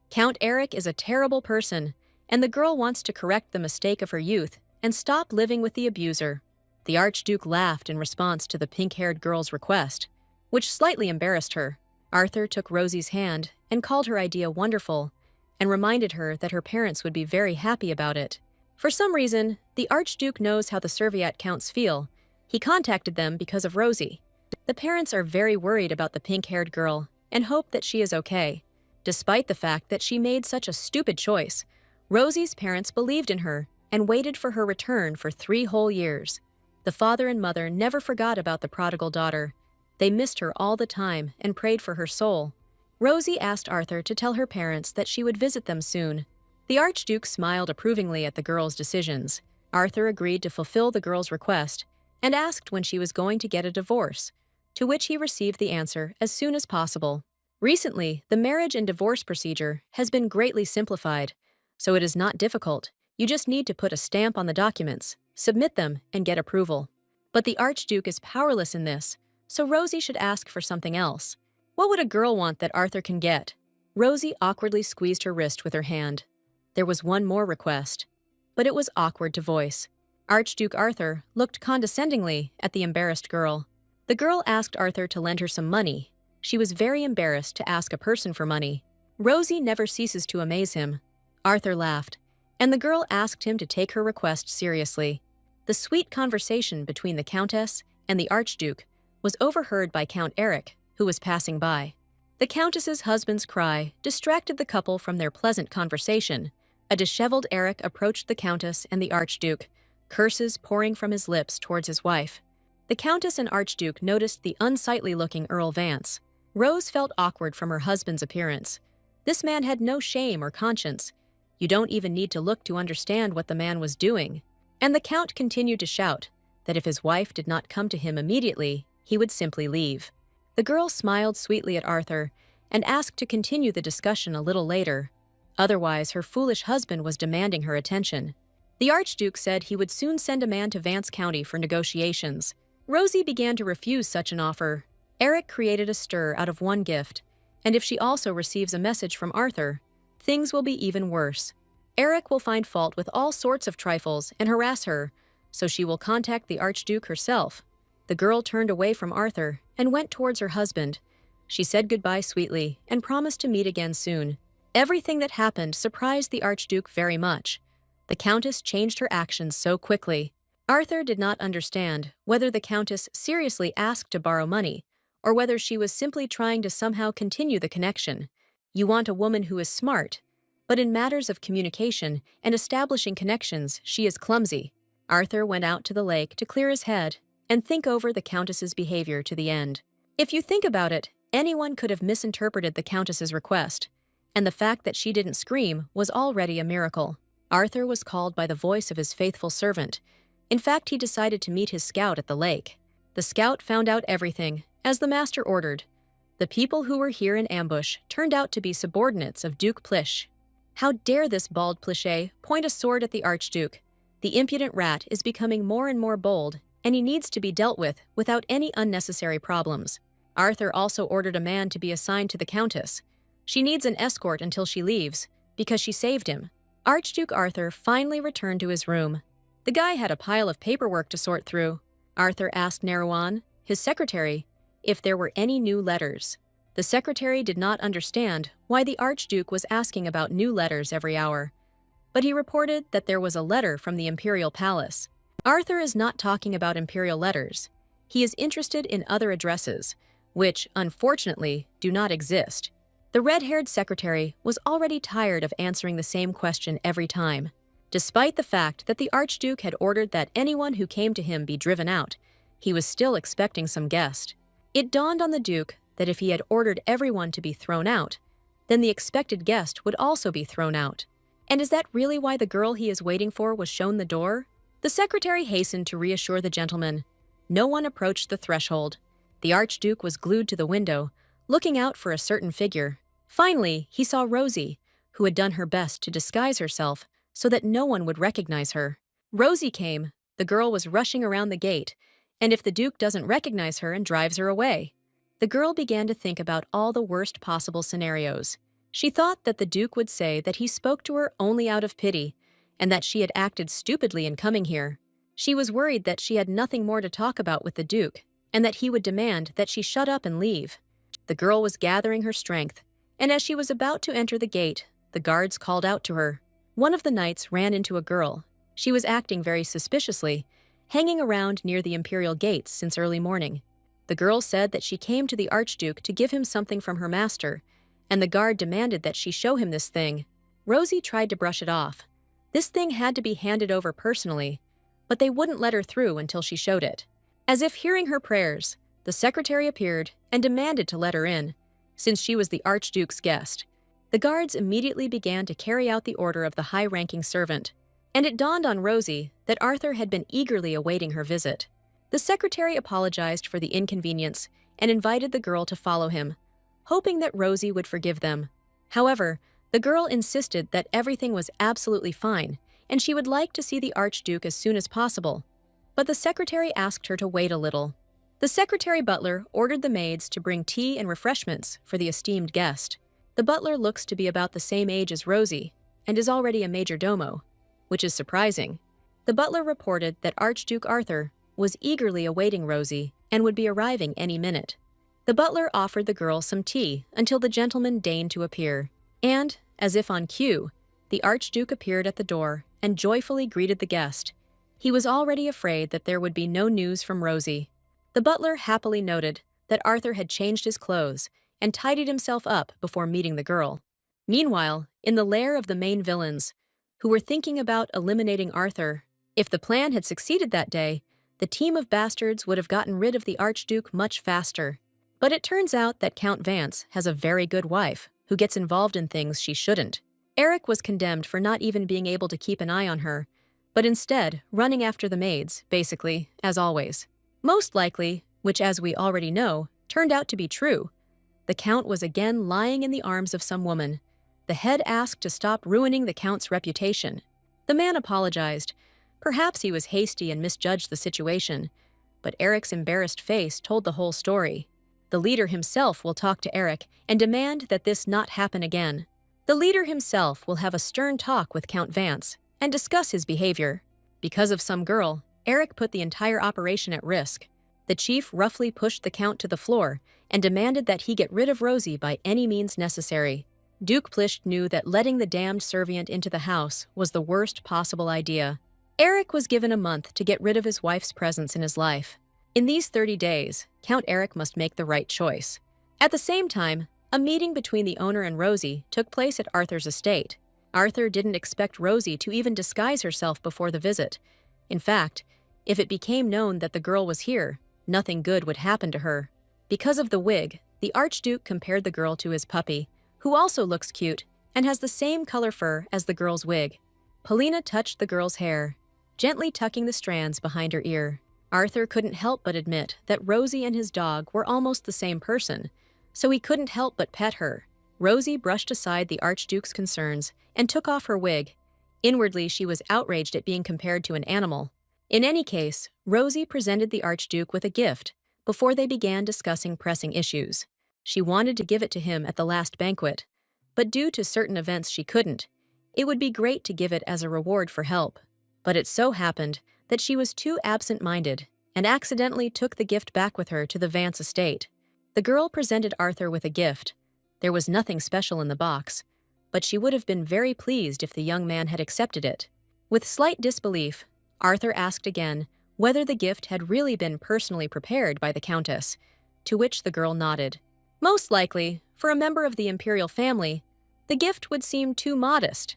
Count Eric is a terrible person, and the girl wants to correct the mistake of her youth and stop living with the abuser. The Archduke laughed in response to the pink-haired girl's request, which slightly embarrassed her. Arthur took Rosie's hand and called her idea wonderful, and reminded her that her parents would be very happy about it. For some reason, the Archduke knows how the Serviat counts feel. He contacted them because of Rosie. The parents are very worried about the pink-haired girl and hope that she is okay. Despite the fact that she made such a stupid choice, Rosie's parents believed in her and waited for her return for 3 whole years. The father and mother never forgot about the prodigal daughter. They missed her all the time and prayed for her soul. Rosie asked Arthur to tell her parents that she would visit them soon. The Archduke smiled approvingly at the girl's decisions. Arthur agreed to fulfill the girl's request and asked when she was going to get a divorce, to which he received the answer as soon as possible. Recently, the marriage and divorce procedure has been greatly simplified, so it is not difficult. You just need to put a stamp on the documents, submit them, and get approval. But the Archduke is powerless in this, so Rosie should ask for something else. What would a girl want that Arthur can get? Rosie awkwardly squeezed her wrist with her hand. There was one more request, but it was awkward to voice. Archduke Arthur looked condescendingly at the embarrassed girl. The girl asked Arthur to lend her some money. She was very embarrassed to ask a person for money. Rosie never ceases to amaze him. Arthur laughed, and the girl asked him to take her request seriously. The sweet conversation between the Countess and the Archduke was overheard by Count Eric, who was passing by. The Countess's husband's cry distracted the couple from their pleasant conversation. A disheveled Eric approached the Countess and the Archduke, curses pouring from his lips towards his wife. The Countess and Archduke noticed the unsightly-looking Earl Vance. Rose felt awkward from her husband's appearance. This man had no shame or conscience. You don't even need to look to understand what the man was doing. And the Count continued to shout that if his wife did not come to him immediately, he would simply leave. The girl smiled sweetly at Arthur and asked to continue the discussion a little later. Otherwise, her foolish husband was demanding her attention. The Archduke said he would soon send a man to Vance County for negotiations. Rosie began to refuse such an offer. Eric created a stir out of one gift, and if she also receives a message from Arthur, things will be even worse. Eric will find fault with all sorts of trifles and harass her, so she will contact the Archduke herself. The girl turned away from Arthur and went towards her husband. She said goodbye sweetly and promised to meet again soon. Everything that happened surprised the Archduke very much. The Countess changed her actions so quickly. Arthur did not understand whether the Countess seriously asked to borrow money, or whether she was simply trying to somehow continue the connection. You want a woman who is smart, but in matters of communication and establishing connections, she is clumsy. Arthur went out to the lake to clear his head and think over the Countess's behavior to the end. If you think about it, anyone could have misinterpreted the Countess's request, and the fact that she didn't scream was already a miracle. Arthur was called by the voice of his faithful servant. In fact, he decided to meet his scout at the lake. The scout found out everything, as the master ordered. The people who were here in ambush turned out to be subordinates of Duke Plish. How dare this bald Plichet point a sword at the Archduke? The impudent rat is becoming more and more bold, and he needs to be dealt with without any unnecessary problems. Arthur also ordered a man to be assigned to the Countess. She needs an escort until she leaves, because she saved him. Archduke Arthur finally returned to his room. The guy had a pile of paperwork to sort through. Arthur asked Naruan, his secretary, if there were any new letters. The secretary did not understand why the Archduke was asking about new letters every hour, but he reported that there was a letter from the Imperial Palace. Arthur is not talking about imperial letters. He is interested in other addresses, which, unfortunately, do not exist. The red-haired secretary was already tired of answering the same question every time. Despite the fact that the Archduke had ordered that anyone who came to him be driven out, he was still expecting some guest. It dawned on the Duke that if he had ordered everyone to be thrown out, then the expected guest would also be thrown out. And is that really why the girl he is waiting for was shown the door? The secretary hastened to reassure the gentleman. No one approached the threshold. The Archduke was glued to the window, looking out for a certain figure. Finally, he saw Rosie, who had done her best to disguise herself so that no one would recognize her. Rosie came. The girl was rushing around the gate, and if the Duke doesn't recognize her and drives her away. The girl began to think about all the worst possible scenarios. She thought that the Duke would say that he spoke to her only out of pity, and that she had acted stupidly in coming here. She was worried that she had nothing more to talk about with the Duke, and that he would demand that she shut up and leave. The girl was gathering her strength, and as she was about to enter the gate, the guards called out to her. One of the knights ran into a girl. She was acting very suspiciously, hanging around near the imperial gates since early morning. The girl said that she came to the Archduke to give him something from her master, and the guard demanded that she show him this thing. Rosie tried to brush it off. This thing had to be handed over personally, but they wouldn't let her through until she showed it. As if hearing her prayers, the secretary appeared and demanded to let her in, since she was the Archduke's guest. The guards immediately began to carry out the order of the high-ranking servant, and it dawned on Rosie that Arthur had been eagerly awaiting her visit. The secretary apologized for the inconvenience and invited the girl to follow him, hoping that Rosie would forgive them. However, the girl insisted that everything was absolutely fine, and she would like to see the Archduke as soon as possible. But the secretary asked her to wait a little. The secretary butler ordered the maids to bring tea and refreshments for the esteemed guest. The butler looks to be about the same age as Rosie, and is already a major domo, which is surprising. The butler reported that Archduke Arthur was eagerly awaiting Rosie and would be arriving any minute. The butler offered the girl some tea until the gentleman deigned to appear, and, as if on cue, the Archduke appeared at the door and joyfully greeted the guest. He was already afraid that there would be no news from Rosie. The butler happily noted that Arthur had changed his clothes and tidied himself up before meeting the girl. Meanwhile, in the lair of the main villains, who were thinking about eliminating Arthur, If the plan had succeeded that day, the team of bastards would have gotten rid of the Archduke much faster. But it turns out that Count Vance has a very good wife who gets involved in things she shouldn't. Eric was condemned for not even being able to keep an eye on her, but instead running after the maids, basically, as always. Most likely, which as we already know, turned out to be true. The Count was again lying in the arms of some woman. The head asked to stop ruining the Count's reputation. The man apologized. Perhaps he was hasty and misjudged the situation, but Eric's embarrassed face told the whole story. The leader himself will talk to Eric and demand that this not happen again. The leader himself will have a stern talk with Count Vance and discuss his behavior. Because of some girl, Eric put the entire operation at risk. The chief roughly pushed the Count to the floor and demanded that he get rid of Rosie by any means necessary. Duke Plish knew that letting the damned servient into the house was the worst possible idea. Eric was given a month to get rid of his wife's presence in his life. In these 30 days, Count Eric must make the right choice. At the same time, a meeting between the owner and Rosie took place at Arthur's estate. Arthur didn't expect Rosie to even disguise herself before the visit. In fact, if it became known that the girl was here, nothing good would happen to her. Because of the wig, the Archduke compared the girl to his puppy, who also looks cute and has the same color fur as the girl's wig. Polina touched the girl's hair, gently tucking the strands behind her ear. Arthur couldn't help but admit that Rosie and his dog were almost the same person, so he couldn't help but pet her. Rosie brushed aside the Archduke's concerns and took off her wig. Inwardly, she was outraged at being compared to an animal. In any case, Rosie presented the Archduke with a gift before they began discussing pressing issues. She wanted to give it to him at the last banquet, but due to certain events she couldn't. It would be great to give it as a reward for help. But it so happened that she was too absent-minded and accidentally took the gift back with her to the Vance estate. The girl presented Arthur with a gift. There was nothing special in the box, but she would have been very pleased if the young man had accepted it. With slight disbelief, Arthur asked again whether the gift had really been personally prepared by the Countess, to which the girl nodded. Most likely, for a member of the imperial family, the gift would seem too modest,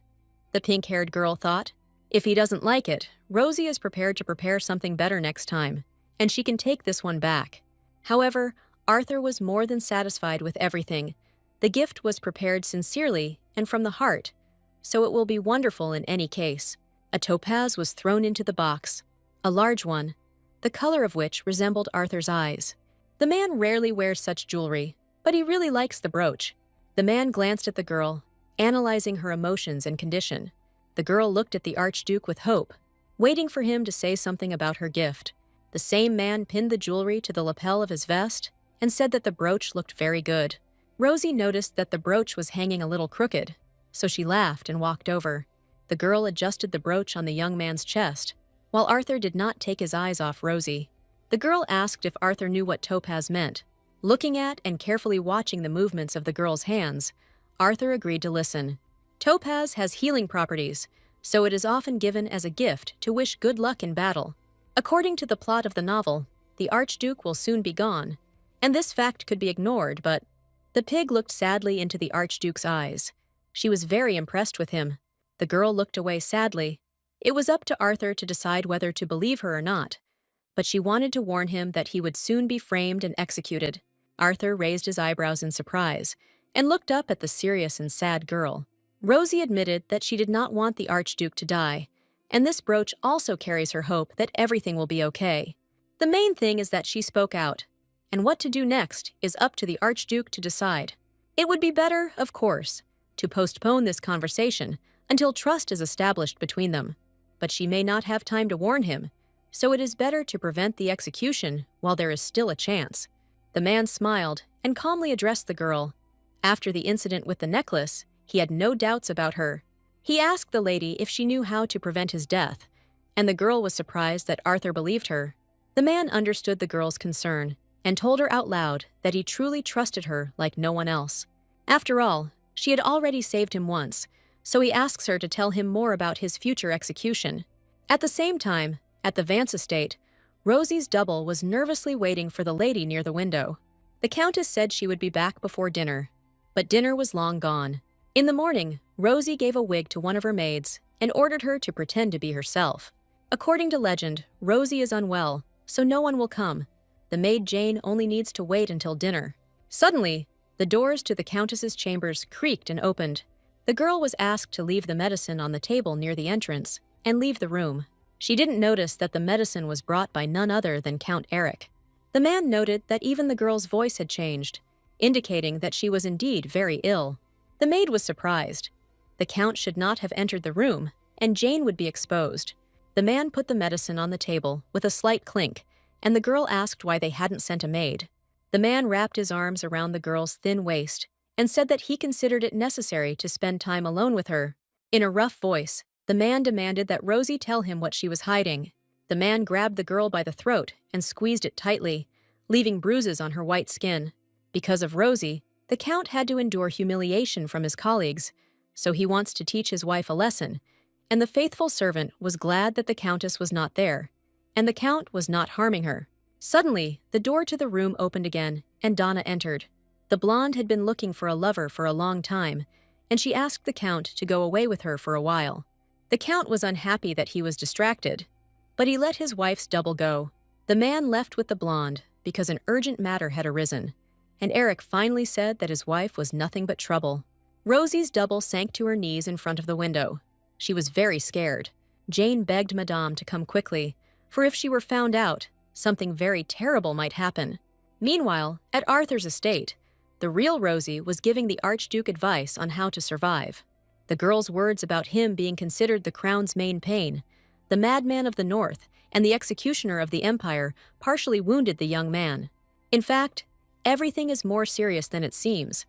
the pink-haired girl thought. If he doesn't like it, Rosie is prepared to prepare something better next time, and she can take this one back. However, Arthur was more than satisfied with everything. The gift was prepared sincerely and from the heart, so it will be wonderful in any case. A topaz was thrown into the box, a large one, the color of which resembled Arthur's eyes. The man rarely wears such jewelry, but he really likes the brooch. The man glanced at the girl, analyzing her emotions and condition. The girl looked at the Archduke with hope, waiting for him to say something about her gift. The same man pinned the jewelry to the lapel of his vest and said that the brooch looked very good. Rosie noticed that the brooch was hanging a little crooked, so she laughed and walked over. The girl adjusted the brooch on the young man's chest, while Arthur did not take his eyes off Rosie. The girl asked if Arthur knew what topaz meant. Looking at and carefully watching the movements of the girl's hands, Arthur agreed to listen. Topaz has healing properties, so it is often given as a gift to wish good luck in battle. According to the plot of the novel, the Archduke will soon be gone, and this fact could be ignored, but the pig looked sadly into the Archduke's eyes. She was very impressed with him. The girl looked away sadly. It was up to Arthur to decide whether to believe her or not, but she wanted to warn him that he would soon be framed and executed. Arthur raised his eyebrows in surprise and looked up at the serious and sad girl. Rosie admitted that she did not want the Archduke to die, and this brooch also carries her hope that everything will be okay. The main thing is that she spoke out, and what to do next is up to the Archduke to decide. It would be better, of course, to postpone this conversation until trust is established between them, but she may not have time to warn him, so it is better to prevent the execution while there is still a chance. The man smiled and calmly addressed the girl. After the incident with the necklace, he had no doubts about her. He asked the lady if she knew how to prevent his death, and the girl was surprised that Arthur believed her. The man understood the girl's concern and told her out loud that he truly trusted her like no one else. After all, she had already saved him once, so he asks her to tell him more about his future execution. At the same time, at the Vance estate, Rosie's double was nervously waiting for the lady near the window. The Countess said she would be back before dinner, but dinner was long gone. In the morning, Rosie gave a wig to one of her maids and ordered her to pretend to be herself. According to legend, Rosie is unwell, so no one will come. The maid Jane only needs to wait until dinner. Suddenly, the doors to the Countess's chambers creaked and opened. The girl was asked to leave the medicine on the table near the entrance and leave the room. She didn't notice that the medicine was brought by none other than Count Eric. The man noted that even the girl's voice had changed, indicating that she was indeed very ill. The maid was surprised. The Count should not have entered the room, and Jane would be exposed. The man put the medicine on the table with a slight clink, and the girl asked why they hadn't sent a maid. The man wrapped his arms around the girl's thin waist and said that he considered it necessary to spend time alone with her. In a rough voice, the man demanded that Rosie tell him what she was hiding. The man grabbed the girl by the throat and squeezed it tightly, leaving bruises on her white skin. Because of Rosie, the Count had to endure humiliation from his colleagues, so he wants to teach his wife a lesson, and the faithful servant was glad that the Countess was not there, and the Count was not harming her. Suddenly, the door to the room opened again, and Donna entered. The blonde had been looking for a lover for a long time, and she asked the Count to go away with her for a while. The Count was unhappy that he was distracted, but he let his wife's double go. The man left with the blonde because an urgent matter had arisen, and Eric finally said that his wife was nothing but trouble. Rosie's double sank to her knees in front of the window. She was very scared. Jane begged Madame to come quickly, for if she were found out, something very terrible might happen. Meanwhile, at Arthur's estate, the real Rosie was giving the Archduke advice on how to survive. The girl's words about him being considered the crown's main pain, the madman of the North, and the executioner of the Empire partially wounded the young man. In fact, everything is more serious than it seems,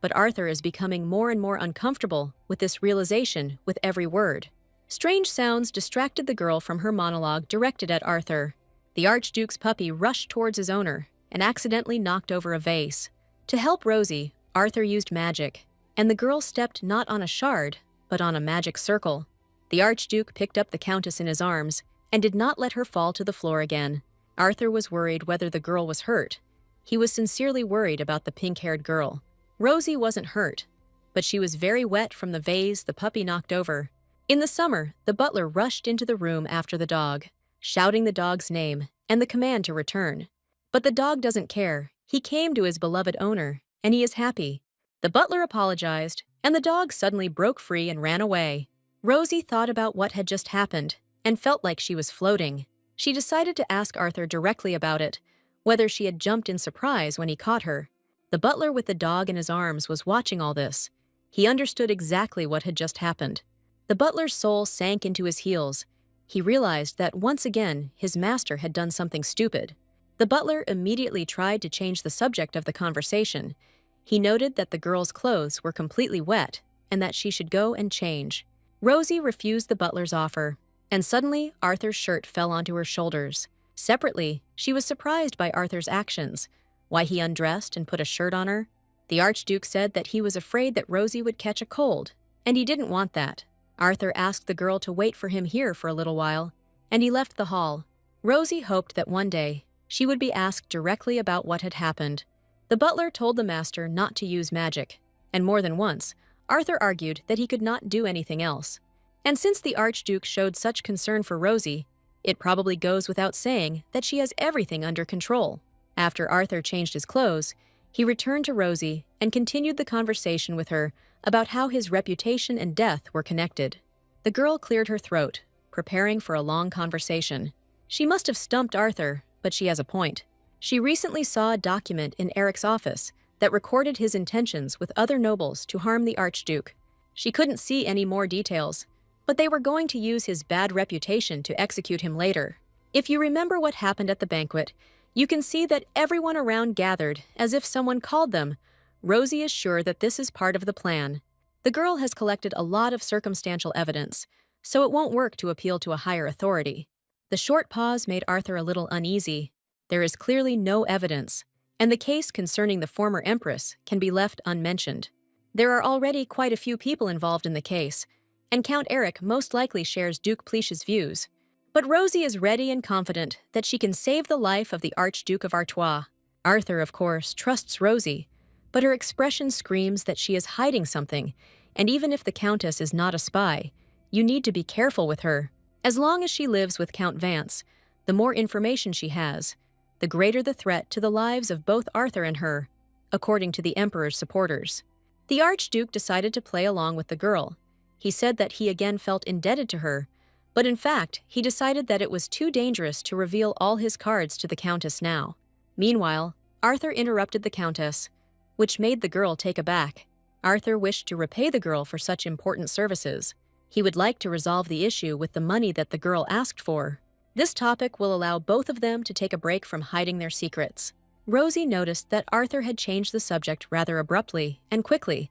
but Arthur is becoming more and more uncomfortable with this realization with every word. Strange sounds distracted the girl from her monologue directed at Arthur. The Archduke's puppy rushed towards his owner and accidentally knocked over a vase. To help Rosie, Arthur used magic, and the girl stepped not on a shard, but on a magic circle. The Archduke picked up the Countess in his arms and did not let her fall to the floor again. Arthur was worried whether the girl was hurt. He was sincerely worried about the pink-haired girl. Rosie wasn't hurt, but she was very wet from the vase the puppy knocked over. In the summer, the butler rushed into the room after the dog, shouting the dog's name and the command to return. But the dog doesn't care. He came to his beloved owner, and he is happy. The butler apologized, and the dog suddenly broke free and ran away. Rosie thought about what had just happened and felt like she was floating. She decided to ask Arthur directly about it, whether she had jumped in surprise when he caught her. The butler with the dog in his arms was watching all this. He understood exactly what had just happened. The butler's soul sank into his heels. He realized that once again his master had done something stupid. The butler immediately tried to change the subject of the conversation. He noted that the girl's clothes were completely wet and that she should go and change. Rosie refused the butler's offer, and suddenly Arthur's shirt fell onto her shoulders. Separately, she was surprised by Arthur's actions, why he undressed and put a shirt on her. The Archduke said that he was afraid that Rosie would catch a cold, and he didn't want that. Arthur asked the girl to wait for him here for a little while, and he left the hall. Rosie hoped that one day she would be asked directly about what had happened. The butler told the master not to use magic, and more than once, Arthur argued that he could not do anything else. And since the Archduke showed such concern for Rosie, it probably goes without saying that she has everything under control. After Arthur changed his clothes, he returned to Rosie and continued the conversation with her about how his reputation and death were connected. The girl cleared her throat, preparing for a long conversation. She must have stumped Arthur, but she has a point. She recently saw a document in Eric's office that recorded his intentions with other nobles to harm the Archduke. She couldn't see any more details, but they were going to use his bad reputation to execute him later. If you remember what happened at the banquet, you can see that everyone around gathered as if someone called them. Rosie is sure that this is part of the plan. The girl has collected a lot of circumstantial evidence, so it won't work to appeal to a higher authority. The short pause made Arthur a little uneasy. There is clearly no evidence, and the case concerning the former empress can be left unmentioned. There are already quite a few people involved in the case, and Count Eric most likely shares Duke Pleash's views. But Rosie is ready and confident that she can save the life of the Archduke of Artois. Arthur, of course, trusts Rosie, but her expression screams that she is hiding something, and even if the Countess is not a spy, you need to be careful with her. As long as she lives with Count Vance, the more information she has, the greater the threat to the lives of both Arthur and her, according to the Emperor's supporters. The Archduke decided to play along with the girl. He said that he again felt indebted to her, but in fact, he decided that it was too dangerous to reveal all his cards to the Countess now. Meanwhile, Arthur interrupted the Countess, which made the girl take aback. Arthur wished to repay the girl for such important services. He would like to resolve the issue with the money that the girl asked for. This topic will allow both of them to take a break from hiding their secrets. Rosie noticed that Arthur had changed the subject rather abruptly and quickly,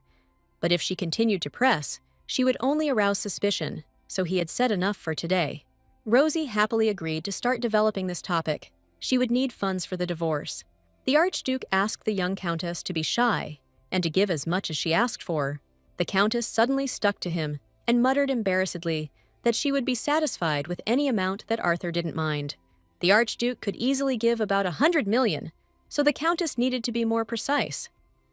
but if she continued to press, she would only arouse suspicion, so he had said enough for today. Rosie happily agreed to start developing this topic. She would need funds for the divorce. The Archduke asked the young Countess to be shy and to give as much as she asked for. The Countess suddenly stuck to him and muttered embarrassedly that she would be satisfied with any amount that Arthur didn't mind. The Archduke could easily give about 100 million, so the Countess needed to be more precise.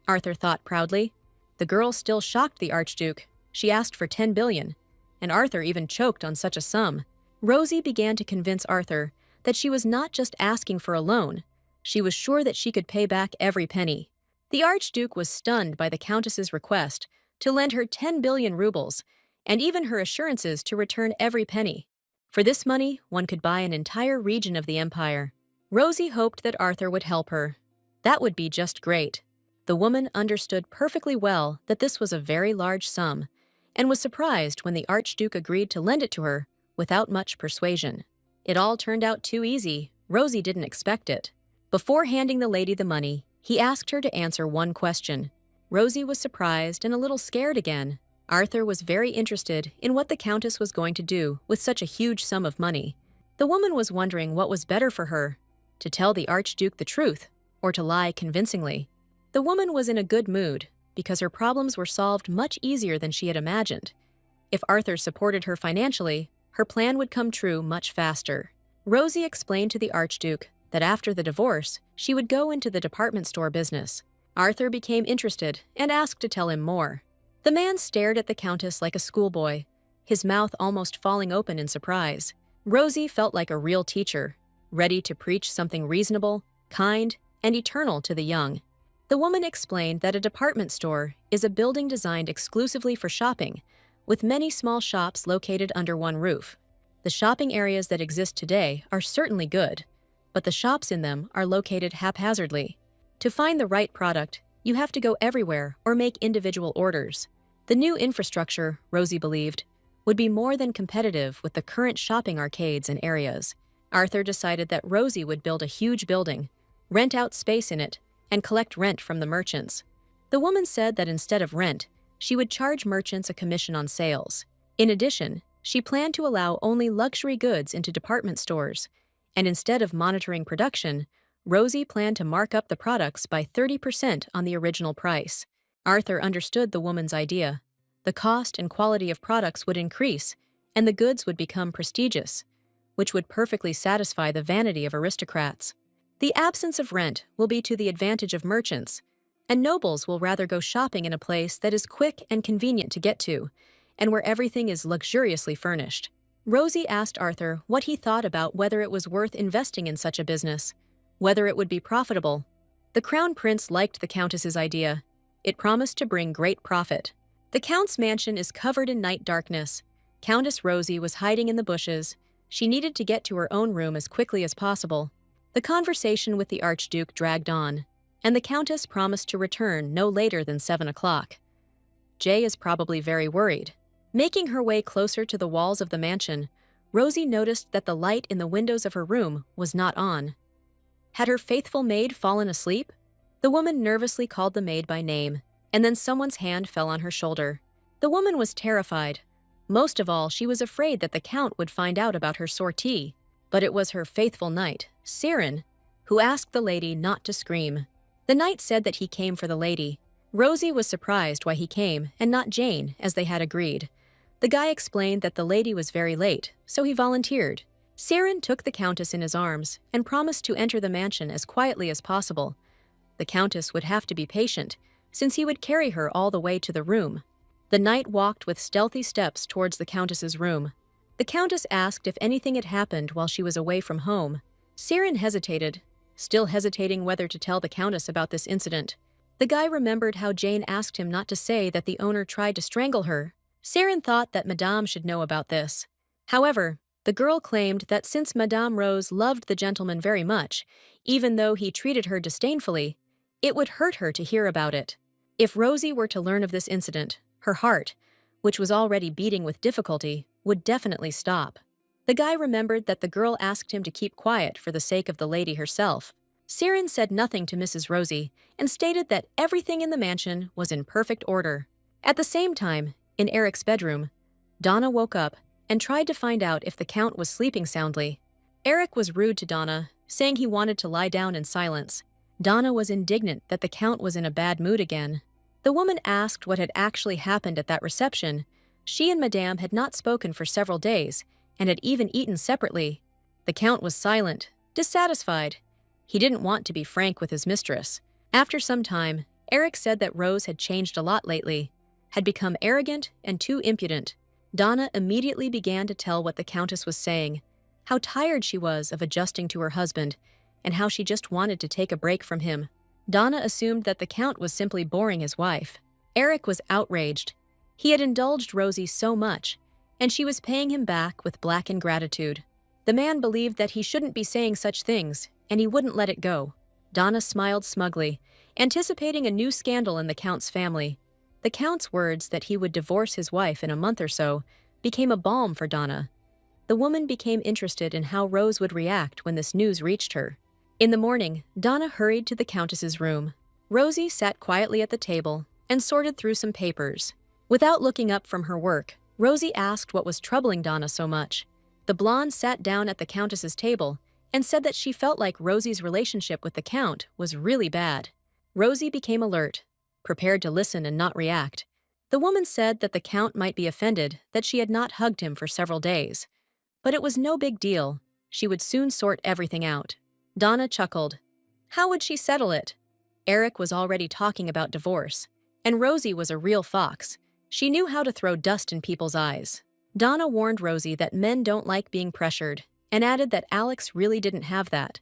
Arthur thought proudly. The girl still shocked the Archduke. She asked for 10 billion, and Arthur even choked on such a sum. Rosie began to convince Arthur that she was not just asking for a loan. She was sure that she could pay back every penny. The Archduke was stunned by the Countess's request to lend her 10 billion rubles, and even her assurances to return every penny. For this money, one could buy an entire region of the empire. Rosie hoped that Arthur would help her. That would be just great. The woman understood perfectly well that this was a very large sum, and was surprised when the Archduke agreed to lend it to her without much persuasion. It all turned out too easy. Rosie didn't expect it. Before handing the lady the money, he asked her to answer one question. Rosie was surprised and a little scared again. Arthur was very interested in what the Countess was going to do with such a huge sum of money. The woman was wondering what was better for her, to tell the Archduke the truth or to lie convincingly. The woman was in a good mood because her problems were solved much easier than she had imagined. If Arthur supported her financially, her plan would come true much faster. Rosie explained to the Archduke that after the divorce, she would go into the department store business. Arthur became interested and asked to tell him more. The man stared at the Countess like a schoolboy, his mouth almost falling open in surprise. Rosie felt like a real teacher, ready to preach something reasonable, kind, and eternal to the young. The woman explained that a department store is a building designed exclusively for shopping, with many small shops located under one roof. The shopping areas that exist today are certainly good, but the shops in them are located haphazardly. To find the right product, you have to go everywhere or make individual orders. The new infrastructure, Rosie believed, would be more than competitive with the current shopping arcades and areas. Arthur decided that Rosie would build a huge building, rent out space in it, and collect rent from the merchants. The woman said that instead of rent, she would charge merchants a commission on sales. In addition, she planned to allow only luxury goods into department stores, and instead of monitoring production, Rosie planned to mark up the products by 30% on the original price. Arthur understood the woman's idea. The cost and quality of products would increase, and the goods would become prestigious, which would perfectly satisfy the vanity of aristocrats. The absence of rent will be to the advantage of merchants, and nobles will rather go shopping in a place that is quick and convenient to get to, and where everything is luxuriously furnished. Rosie asked Arthur what he thought about whether it was worth investing in such a business, whether it would be profitable. The Crown Prince liked the Countess's idea. It promised to bring great profit. The Count's mansion is covered in night darkness. Countess Rosie was hiding in the bushes. She needed to get to her own room as quickly as possible. The conversation with the Archduke dragged on, and the Countess promised to return no later than 7 o'clock. Jay is probably very worried. Making her way closer to the walls of the mansion, Rosie noticed that the light in the windows of her room was not on. Had her faithful maid fallen asleep? The woman nervously called the maid by name, and then someone's hand fell on her shoulder. The woman was terrified. Most of all, she was afraid that the Count would find out about her sortie. But it was her faithful knight, Sarin, who asked the lady not to scream. The knight said that he came for the lady. Rosie was surprised why he came and not Jane, as they had agreed. The guy explained that the lady was very late, so he volunteered. Sarin took the Countess in his arms and promised to enter the mansion as quietly as possible. The Countess would have to be patient, since he would carry her all the way to the room. The knight walked with stealthy steps towards the Countess's room. The Countess asked if anything had happened while she was away from home. Sarin hesitated, still hesitating whether to tell the Countess about this incident. The guy remembered how Jane asked him not to say that the owner tried to strangle her. Sarin thought that Madame should know about this. However, the girl claimed that since Madame Rose loved the gentleman very much, even though he treated her disdainfully, it would hurt her to hear about it. If Rosie were to learn of this incident, her heart, which was already beating with difficulty, would definitely stop. The guy remembered that the girl asked him to keep quiet for the sake of the lady herself. Sarin said nothing to Mrs. Rosie and stated that everything in the mansion was in perfect order. At the same time, in Eric's bedroom, Donna woke up and tried to find out if the Count was sleeping soundly. Eric was rude to Donna, saying he wanted to lie down in silence. Donna was indignant that the Count was in a bad mood again. The woman asked what had actually happened at that reception. She and Madame had not spoken for several days and had even eaten separately. The Count was silent, dissatisfied. He didn't want to be frank with his mistress. After some time, Eric said that Rose had changed a lot lately, had become arrogant and too impudent. Donna immediately began to tell what the Countess was saying, how tired she was of adjusting to her husband, and how she just wanted to take a break from him. Donna assumed that the Count was simply boring his wife. Eric was outraged. He had indulged Rosie so much, and she was paying him back with black ingratitude. The man believed that he shouldn't be saying such things, and he wouldn't let it go. Donna smiled smugly, anticipating a new scandal in the Count's family. The Count's words that he would divorce his wife in a month or so became a balm for Donna. The woman became interested in how Rose would react when this news reached her. In the morning, Donna hurried to the Countess's room. Rosie sat quietly at the table and sorted through some papers. Without looking up from her work, Rosie asked what was troubling Donna so much. The blonde sat down at the Countess's table and said that she felt like Rosie's relationship with the Count was really bad. Rosie became alert, prepared to listen and not react. The woman said that the Count might be offended that she had not hugged him for several days. But it was no big deal. She would soon sort everything out. Donna chuckled. How would she settle it? Eric was already talking about divorce, and Rosie was a real fox. She knew how to throw dust in people's eyes. Donna warned Rosie that men don't like being pressured, and added that Alex really didn't have that.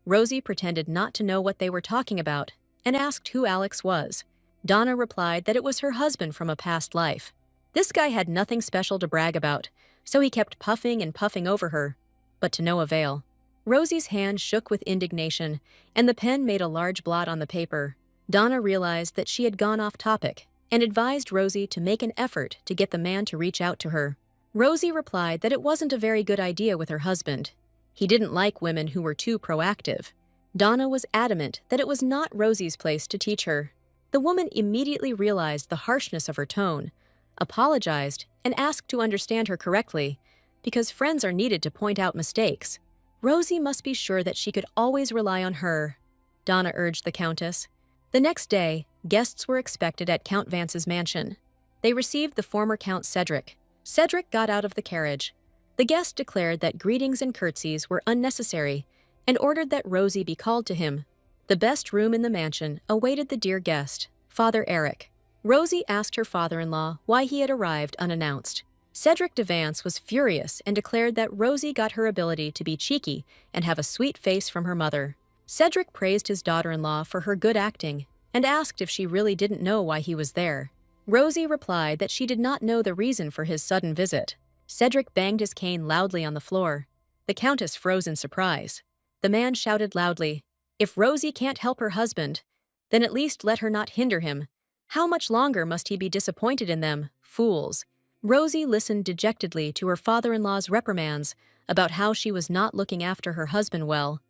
Rosie pretended not to know what they were talking about, and asked who Alex was. Donna replied that it was her husband from a past life. This guy had nothing special to brag about, so he kept puffing and puffing over her, but to no avail. Rosie's hand shook with indignation, and the pen made a large blot on the paper. Donna realized that she had gone off topic, and advised Rosie to make an effort to get the man to reach out to her. Rosie replied that it wasn't a very good idea with her husband. He didn't like women who were too proactive. Donna was adamant that it was not Rosie's place to teach her. The woman immediately realized the harshness of her tone, apologized, and asked to understand her correctly, because friends are needed to point out mistakes. Rosie must be sure that she could always rely on her, Donna urged the Countess. The next day, guests were expected at Count Vance's mansion. They received the former Count Cedric. Cedric got out of the carriage. The guest declared that greetings and curtsies were unnecessary and ordered that Rosie be called to him. The best room in the mansion awaited the dear guest, Father Eric. Rosie asked her father-in-law why he had arrived unannounced. Cedric de Vance was furious and declared that Rosie got her ability to be cheeky and have a sweet face from her mother. Cedric praised his daughter-in-law for her good acting and asked if she really didn't know why he was there. Rosie replied that she did not know the reason for his sudden visit. Cedric banged his cane loudly on the floor. The Countess froze in surprise. The man shouted loudly, "If Rosie can't help her husband, then at least let her not hinder him. How much longer must he be disappointed in them, fools?" Rosie listened dejectedly to her father-in-law's reprimands about how she was not looking after her husband well,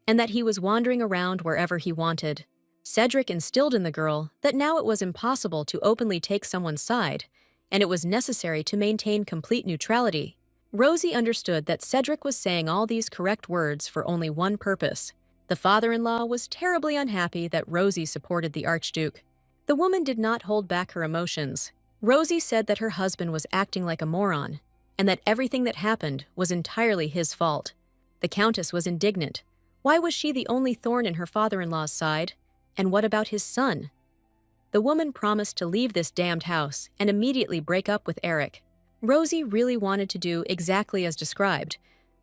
and that he was wandering around wherever he wanted. Cedric instilled in the girl that now it was impossible to openly take someone's side, and it was necessary to maintain complete neutrality. Rosie understood that Cedric was saying all these correct words for only one purpose. The father-in-law was terribly unhappy that Rosie supported the Archduke. The woman did not hold back her emotions. Rosie said that her husband was acting like a moron, and that everything that happened was entirely his fault. The Countess was indignant. Why was she the only thorn in her father-in-law's side? And what about his son? The woman promised to leave this damned house and immediately break up with Eric. Rosie really wanted to do exactly as described,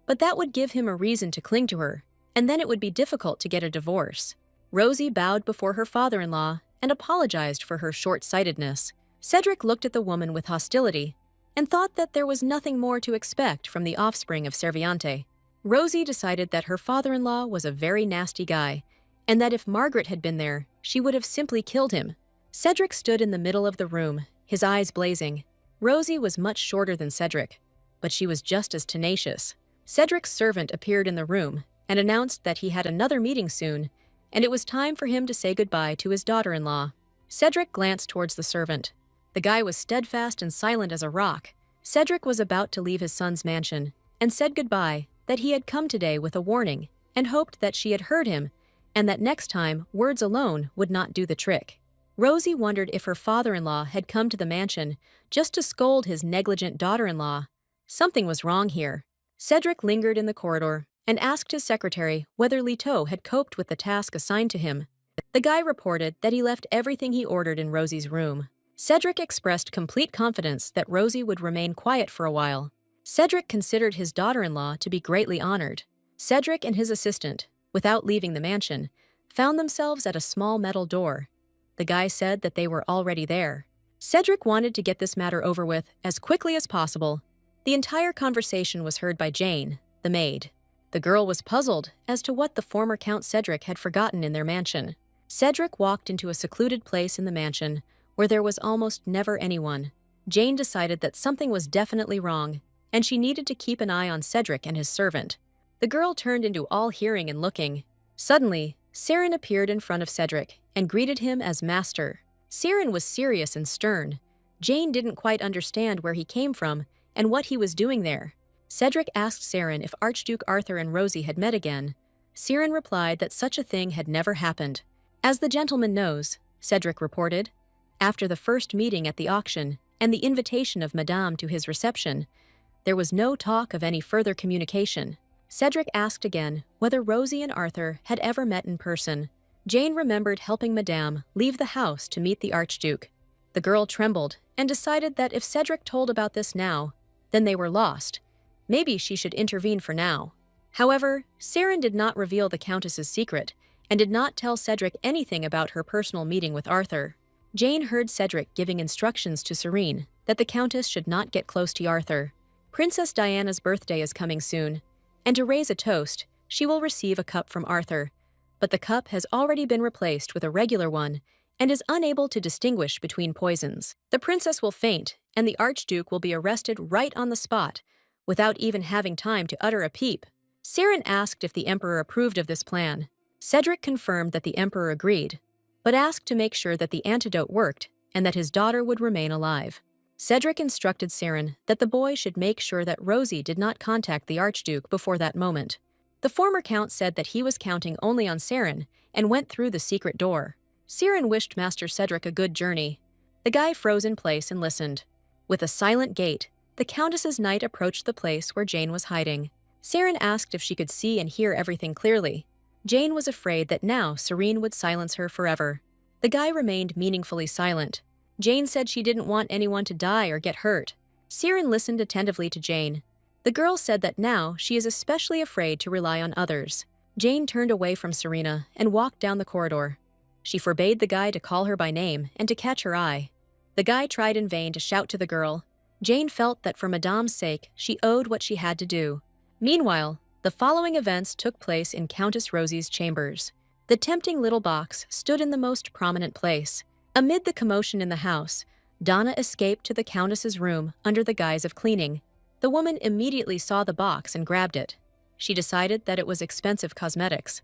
but that would give him a reason to cling to her, and then it would be difficult to get a divorce. Rosie bowed before her father-in-law and apologized for her short-sightedness. Cedric looked at the woman with hostility and thought that there was nothing more to expect from the offspring of Serviante. Rosie decided that her father-in-law was a very nasty guy, and that if Margaret had been there, she would have simply killed him. Cedric stood in the middle of the room, his eyes blazing. Rosie was much shorter than Cedric, but she was just as tenacious. Cedric's servant appeared in the room and announced that he had another meeting soon, and it was time for him to say goodbye to his daughter-in-law. Cedric glanced towards the servant. The guy was steadfast and silent as a rock. Cedric was about to leave his son's mansion and said goodbye, that he had come today with a warning and hoped that she had heard him and that next time words alone would not do the trick. Rosie wondered if her father-in-law had come to the mansion just to scold his negligent daughter-in-law. Something was wrong here. Cedric lingered in the corridor and asked his secretary whether Leto had coped with the task assigned to him. The guy reported that he left everything he ordered in Rosie's room. Cedric expressed complete confidence that Rosie would remain quiet for a while. Cedric considered his daughter-in-law to be greatly honored. Cedric and his assistant, without leaving the mansion, found themselves at a small metal door. The guy said that they were already there. Cedric wanted to get this matter over with as quickly as possible. The entire conversation was heard by Jane, the maid. The girl was puzzled as to what the former Count Cedric had forgotten in their mansion. Cedric walked into a secluded place in the mansion where there was almost never anyone. Jane decided that something was definitely wrong, and she needed to keep an eye on Cedric and his servant. The girl turned into all hearing and looking. Suddenly, Sarin appeared in front of Cedric and greeted him as master. Sarin was serious and stern. Jane didn't quite understand where he came from and what he was doing there. Cedric asked Sarin if Archduke Arthur and Rosie had met again. Sarin replied that such a thing had never happened. As the gentleman knows, Cedric reported, after the first meeting at the auction and the invitation of Madame to his reception, there was no talk of any further communication. Cedric asked again whether Rosie and Arthur had ever met in person. Jane remembered helping Madame leave the house to meet the Archduke. The girl trembled and decided that if Cedric told about this now, then they were lost. Maybe she should intervene for now. However, Sarin did not reveal the Countess's secret and did not tell Cedric anything about her personal meeting with Arthur. Jane heard Cedric giving instructions to Sarin that the Countess should not get close to Arthur. Princess Diana's birthday is coming soon, and to raise a toast, she will receive a cup from Arthur. But the cup has already been replaced with a regular one and is unable to distinguish between poisons. The princess will faint, and the Archduke will be arrested right on the spot, without even having time to utter a peep. Sarin asked if the Emperor approved of this plan. Cedric confirmed that the Emperor agreed, but asked to make sure that the antidote worked and that his daughter would remain alive. Cedric instructed Sarin that the boy should make sure that Rosie did not contact the Archduke before that moment. The former Count said that he was counting only on Sarin and went through the secret door. Sarin wished Master Cedric a good journey. The guy froze in place and listened. With a silent gait, the Countess's knight approached the place where Jane was hiding. Sarin asked if she could see and hear everything clearly. Jane was afraid that now Sarin would silence her forever. The guy remained meaningfully silent. Jane said she didn't want anyone to die or get hurt. Sarin listened attentively to Jane. The girl said that now she is especially afraid to rely on others. Jane turned away from Serena and walked down the corridor. She forbade the guy to call her by name and to catch her eye. The guy tried in vain to shout to the girl. Jane felt that for Madame's sake, she owed what she had to do. Meanwhile, the following events took place in Countess Rosie's chambers. The tempting little box stood in the most prominent place. Amid the commotion in the house, Donna escaped to the Countess's room under the guise of cleaning. The woman immediately saw the box and grabbed it. She decided that it was expensive cosmetics.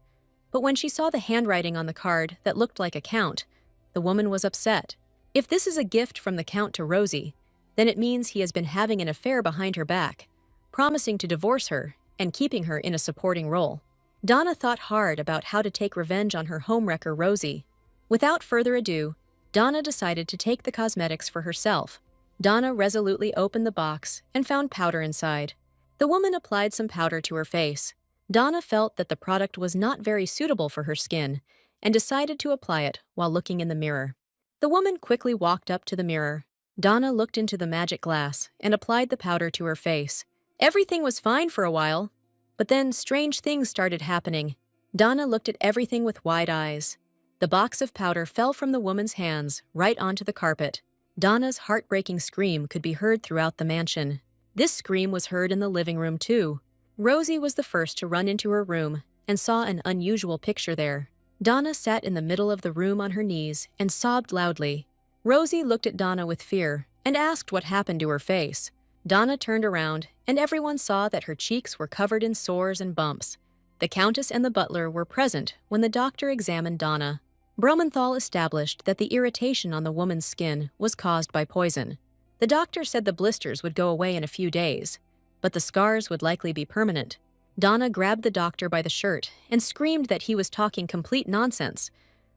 But when she saw the handwriting on the card that looked like a count, the woman was upset. If this is a gift from the Count to Rosie, then it means he has been having an affair behind her back, promising to divorce her and keeping her in a supporting role. Donna thought hard about how to take revenge on her homewrecker Rosie. Without further ado, Donna decided to take the cosmetics for herself. Donna resolutely opened the box and found powder inside. The woman applied some powder to her face. Donna felt that the product was not very suitable for her skin and decided to apply it while looking in the mirror. The woman quickly walked up to the mirror. Donna looked into the magic glass and applied the powder to her face. Everything was fine for a while, but then strange things started happening. Donna looked at everything with wide eyes. The box of powder fell from the woman's hands right onto the carpet. Donna's heartbreaking scream could be heard throughout the mansion. This scream was heard in the living room too. Rosie was the first to run into her room and saw an unusual picture there. Donna sat in the middle of the room on her knees and sobbed loudly. Rosie looked at Donna with fear and asked what happened to her face. Donna turned around, and everyone saw that her cheeks were covered in sores and bumps. The Countess and the butler were present when the doctor examined Donna. Blumenthal established that the irritation on the woman's skin was caused by poison. The doctor said the blisters would go away in a few days, but the scars would likely be permanent. Donna grabbed the doctor by the shirt and screamed that he was talking complete nonsense.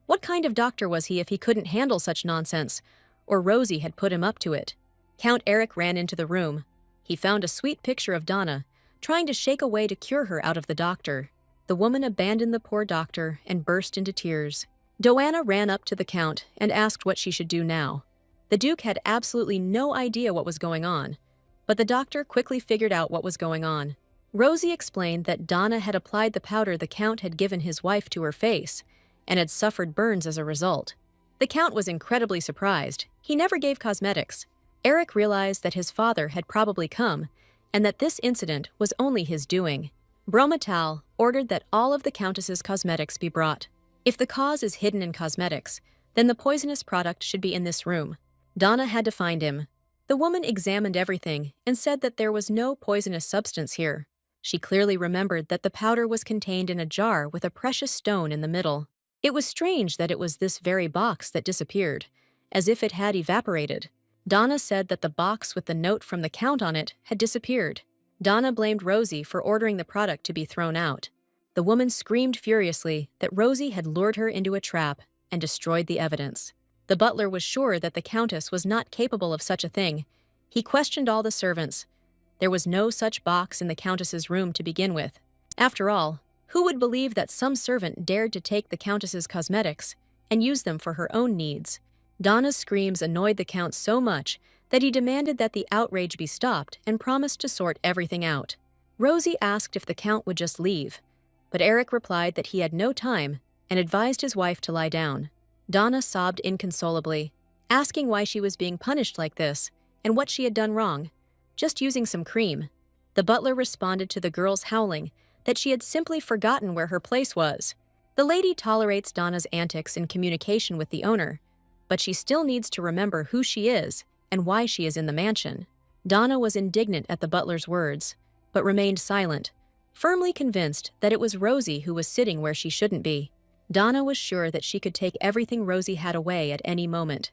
What kind of doctor was he if he couldn't handle such nonsense? Or Rosie had put him up to it. Count Eric ran into the room. He found a sweet picture of Donna, trying to shake a way to cure her out of the doctor. The woman abandoned the poor doctor and burst into tears. Donna ran up to the Count and asked what she should do now. The Duke had absolutely no idea what was going on, but the doctor quickly figured out what was going on. Rosie explained that Donna had applied the powder the Count had given his wife to her face and had suffered burns as a result. The Count was incredibly surprised. He never gave cosmetics. Eric realized that his father had probably come and that this incident was only his doing. Brometal ordered that all of the Countess's cosmetics be brought. If the cause is hidden in cosmetics, then the poisonous product should be in this room. Donna had to find him. The woman examined everything and said that there was no poisonous substance here. She clearly remembered that the powder was contained in a jar with a precious stone in the middle. It was strange that it was this very box that disappeared, as if it had evaporated. Donna said that the box with the note from the Count on it had disappeared. Donna blamed Rosie for ordering the product to be thrown out. The woman screamed furiously that Rosie had lured her into a trap and destroyed the evidence. The butler was sure that the Countess was not capable of such a thing. He questioned all the servants. There was no such box in the Countess's room to begin with. After all, who would believe that some servant dared to take the Countess's cosmetics and use them for her own needs? Donna's screams annoyed the Count so much that he demanded that the outrage be stopped and promised to sort everything out. Rosie asked if the Count would just leave, but Eric replied that he had no time and advised his wife to lie down. Donna sobbed inconsolably, asking why she was being punished like this and what she had done wrong. Just using some cream. The butler responded to the girl's howling that she had simply forgotten where her place was. The lady tolerates Donna's antics in communication with the owner, but she still needs to remember who she is and why she is in the mansion. Donna was indignant at the butler's words, but remained silent, firmly convinced that it was Rosie who was sitting where she shouldn't be. Donna was sure that she could take everything Rosie had away at any moment,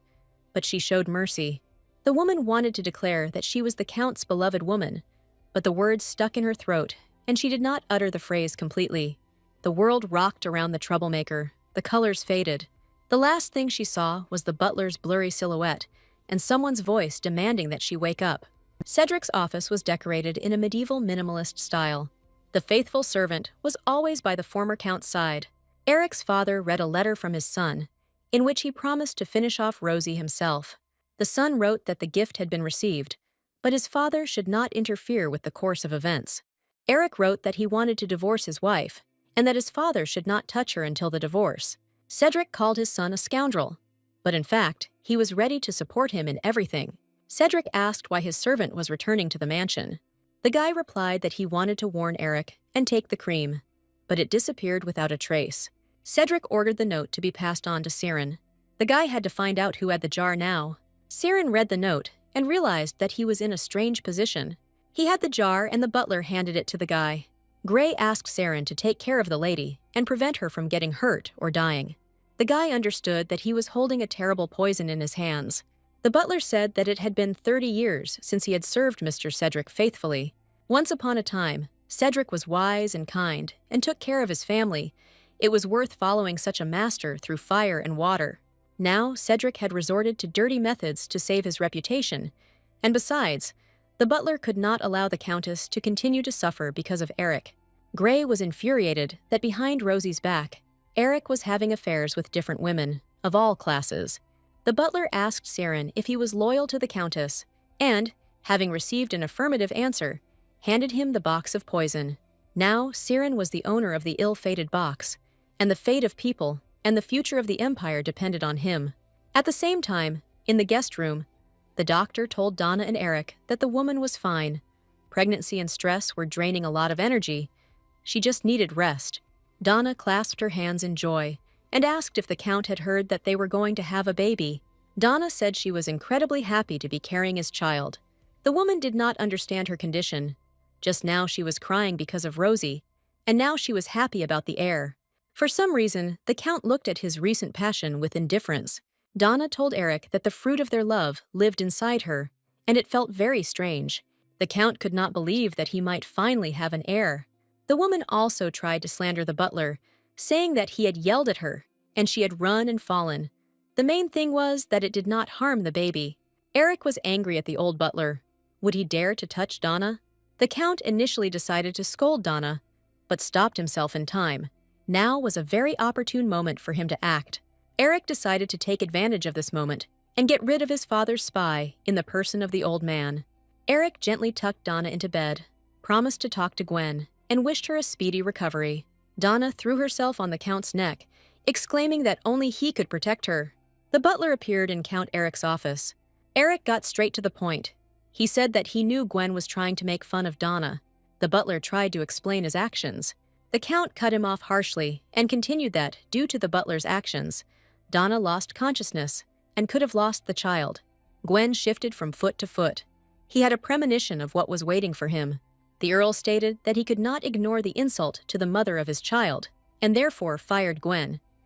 but she showed mercy. The woman wanted to declare that she was the Count's beloved woman, but the words stuck in her throat, and she did not utter the phrase completely. The world rocked around the troublemaker. The colors faded. The last thing she saw was the butler's blurry silhouette and someone's voice demanding that she wake up. Cedric's office was decorated in a medieval minimalist style. The faithful servant was always by the former Count's side. Eric's father read a letter from his son, in which he promised to finish off Rosie himself. The son wrote that the gift had been received, but his father should not interfere with the course of events. Eric wrote that he wanted to divorce his wife, and that his father should not touch her until the divorce. Cedric called his son a scoundrel, but in fact, he was ready to support him in everything. Cedric asked why his servant was returning to the mansion. The guy replied that he wanted to warn Eric and take the cream, but it disappeared without a trace. Cedric ordered the note to be passed on to Sarin. The guy had to find out who had the jar now. Sarin read the note and realized that he was in a strange position. He had the jar and the butler handed it to the guy. Gray asked Sarin to take care of the lady and prevent her from getting hurt or dying. The guy understood that he was holding a terrible poison in his hands. The butler said that it had been 30 years since he had served Mr. Cedric faithfully. Once upon a time, Cedric was wise and kind and took care of his family. It was worth following such a master through fire and water. Now, Cedric had resorted to dirty methods to save his reputation, and besides, the butler could not allow the Countess to continue to suffer because of Eric. Gray was infuriated that behind Rosie's back, Eric was having affairs with different women, of all classes. The butler asked Sarin if he was loyal to the Countess and, having received an affirmative answer, handed him the box of poison. Now, Sarin was the owner of the ill-fated box, and the fate of people and the future of the Empire depended on him. At the same time, in the guest room, the doctor told Donna and Eric that the woman was fine. Pregnancy and stress were draining a lot of energy. She just needed rest. Donna clasped her hands in joy and asked if the Count had heard that they were going to have a baby. Donna said she was incredibly happy to be carrying his child. The woman did not understand her condition. Just now she was crying because of Rosie, and now she was happy about the heir. For some reason, the Count looked at his recent passion with indifference. Donna told Eric that the fruit of their love lived inside her, and it felt very strange. The Count could not believe that he might finally have an heir. The woman also tried to slander the butler, saying that he had yelled at her, and she had run and fallen. The main thing was that it did not harm the baby. Eric was angry at the old butler. Would he dare to touch Donna? The Count initially decided to scold Donna, but stopped himself in time. Now was a very opportune moment for him to act. Eric decided to take advantage of this moment and get rid of his father's spy in the person of the old man. Eric gently tucked Donna into bed, promised to talk to Gwen, and wished her a speedy recovery. Donna threw herself on the Count's neck, exclaiming that only he could protect her. The butler appeared in Count Eric's office. Eric got straight to the point. He said that he knew Gwen was trying to make fun of Donna. The butler tried to explain his actions. The Count cut him off harshly and continued that, due to the butler's actions, Donna lost consciousness and could have lost the child. Gwen shifted from foot to foot. He had a premonition of what was waiting for him. The Earl stated that he could not ignore the insult to the mother of his child, and therefore fired Gwen.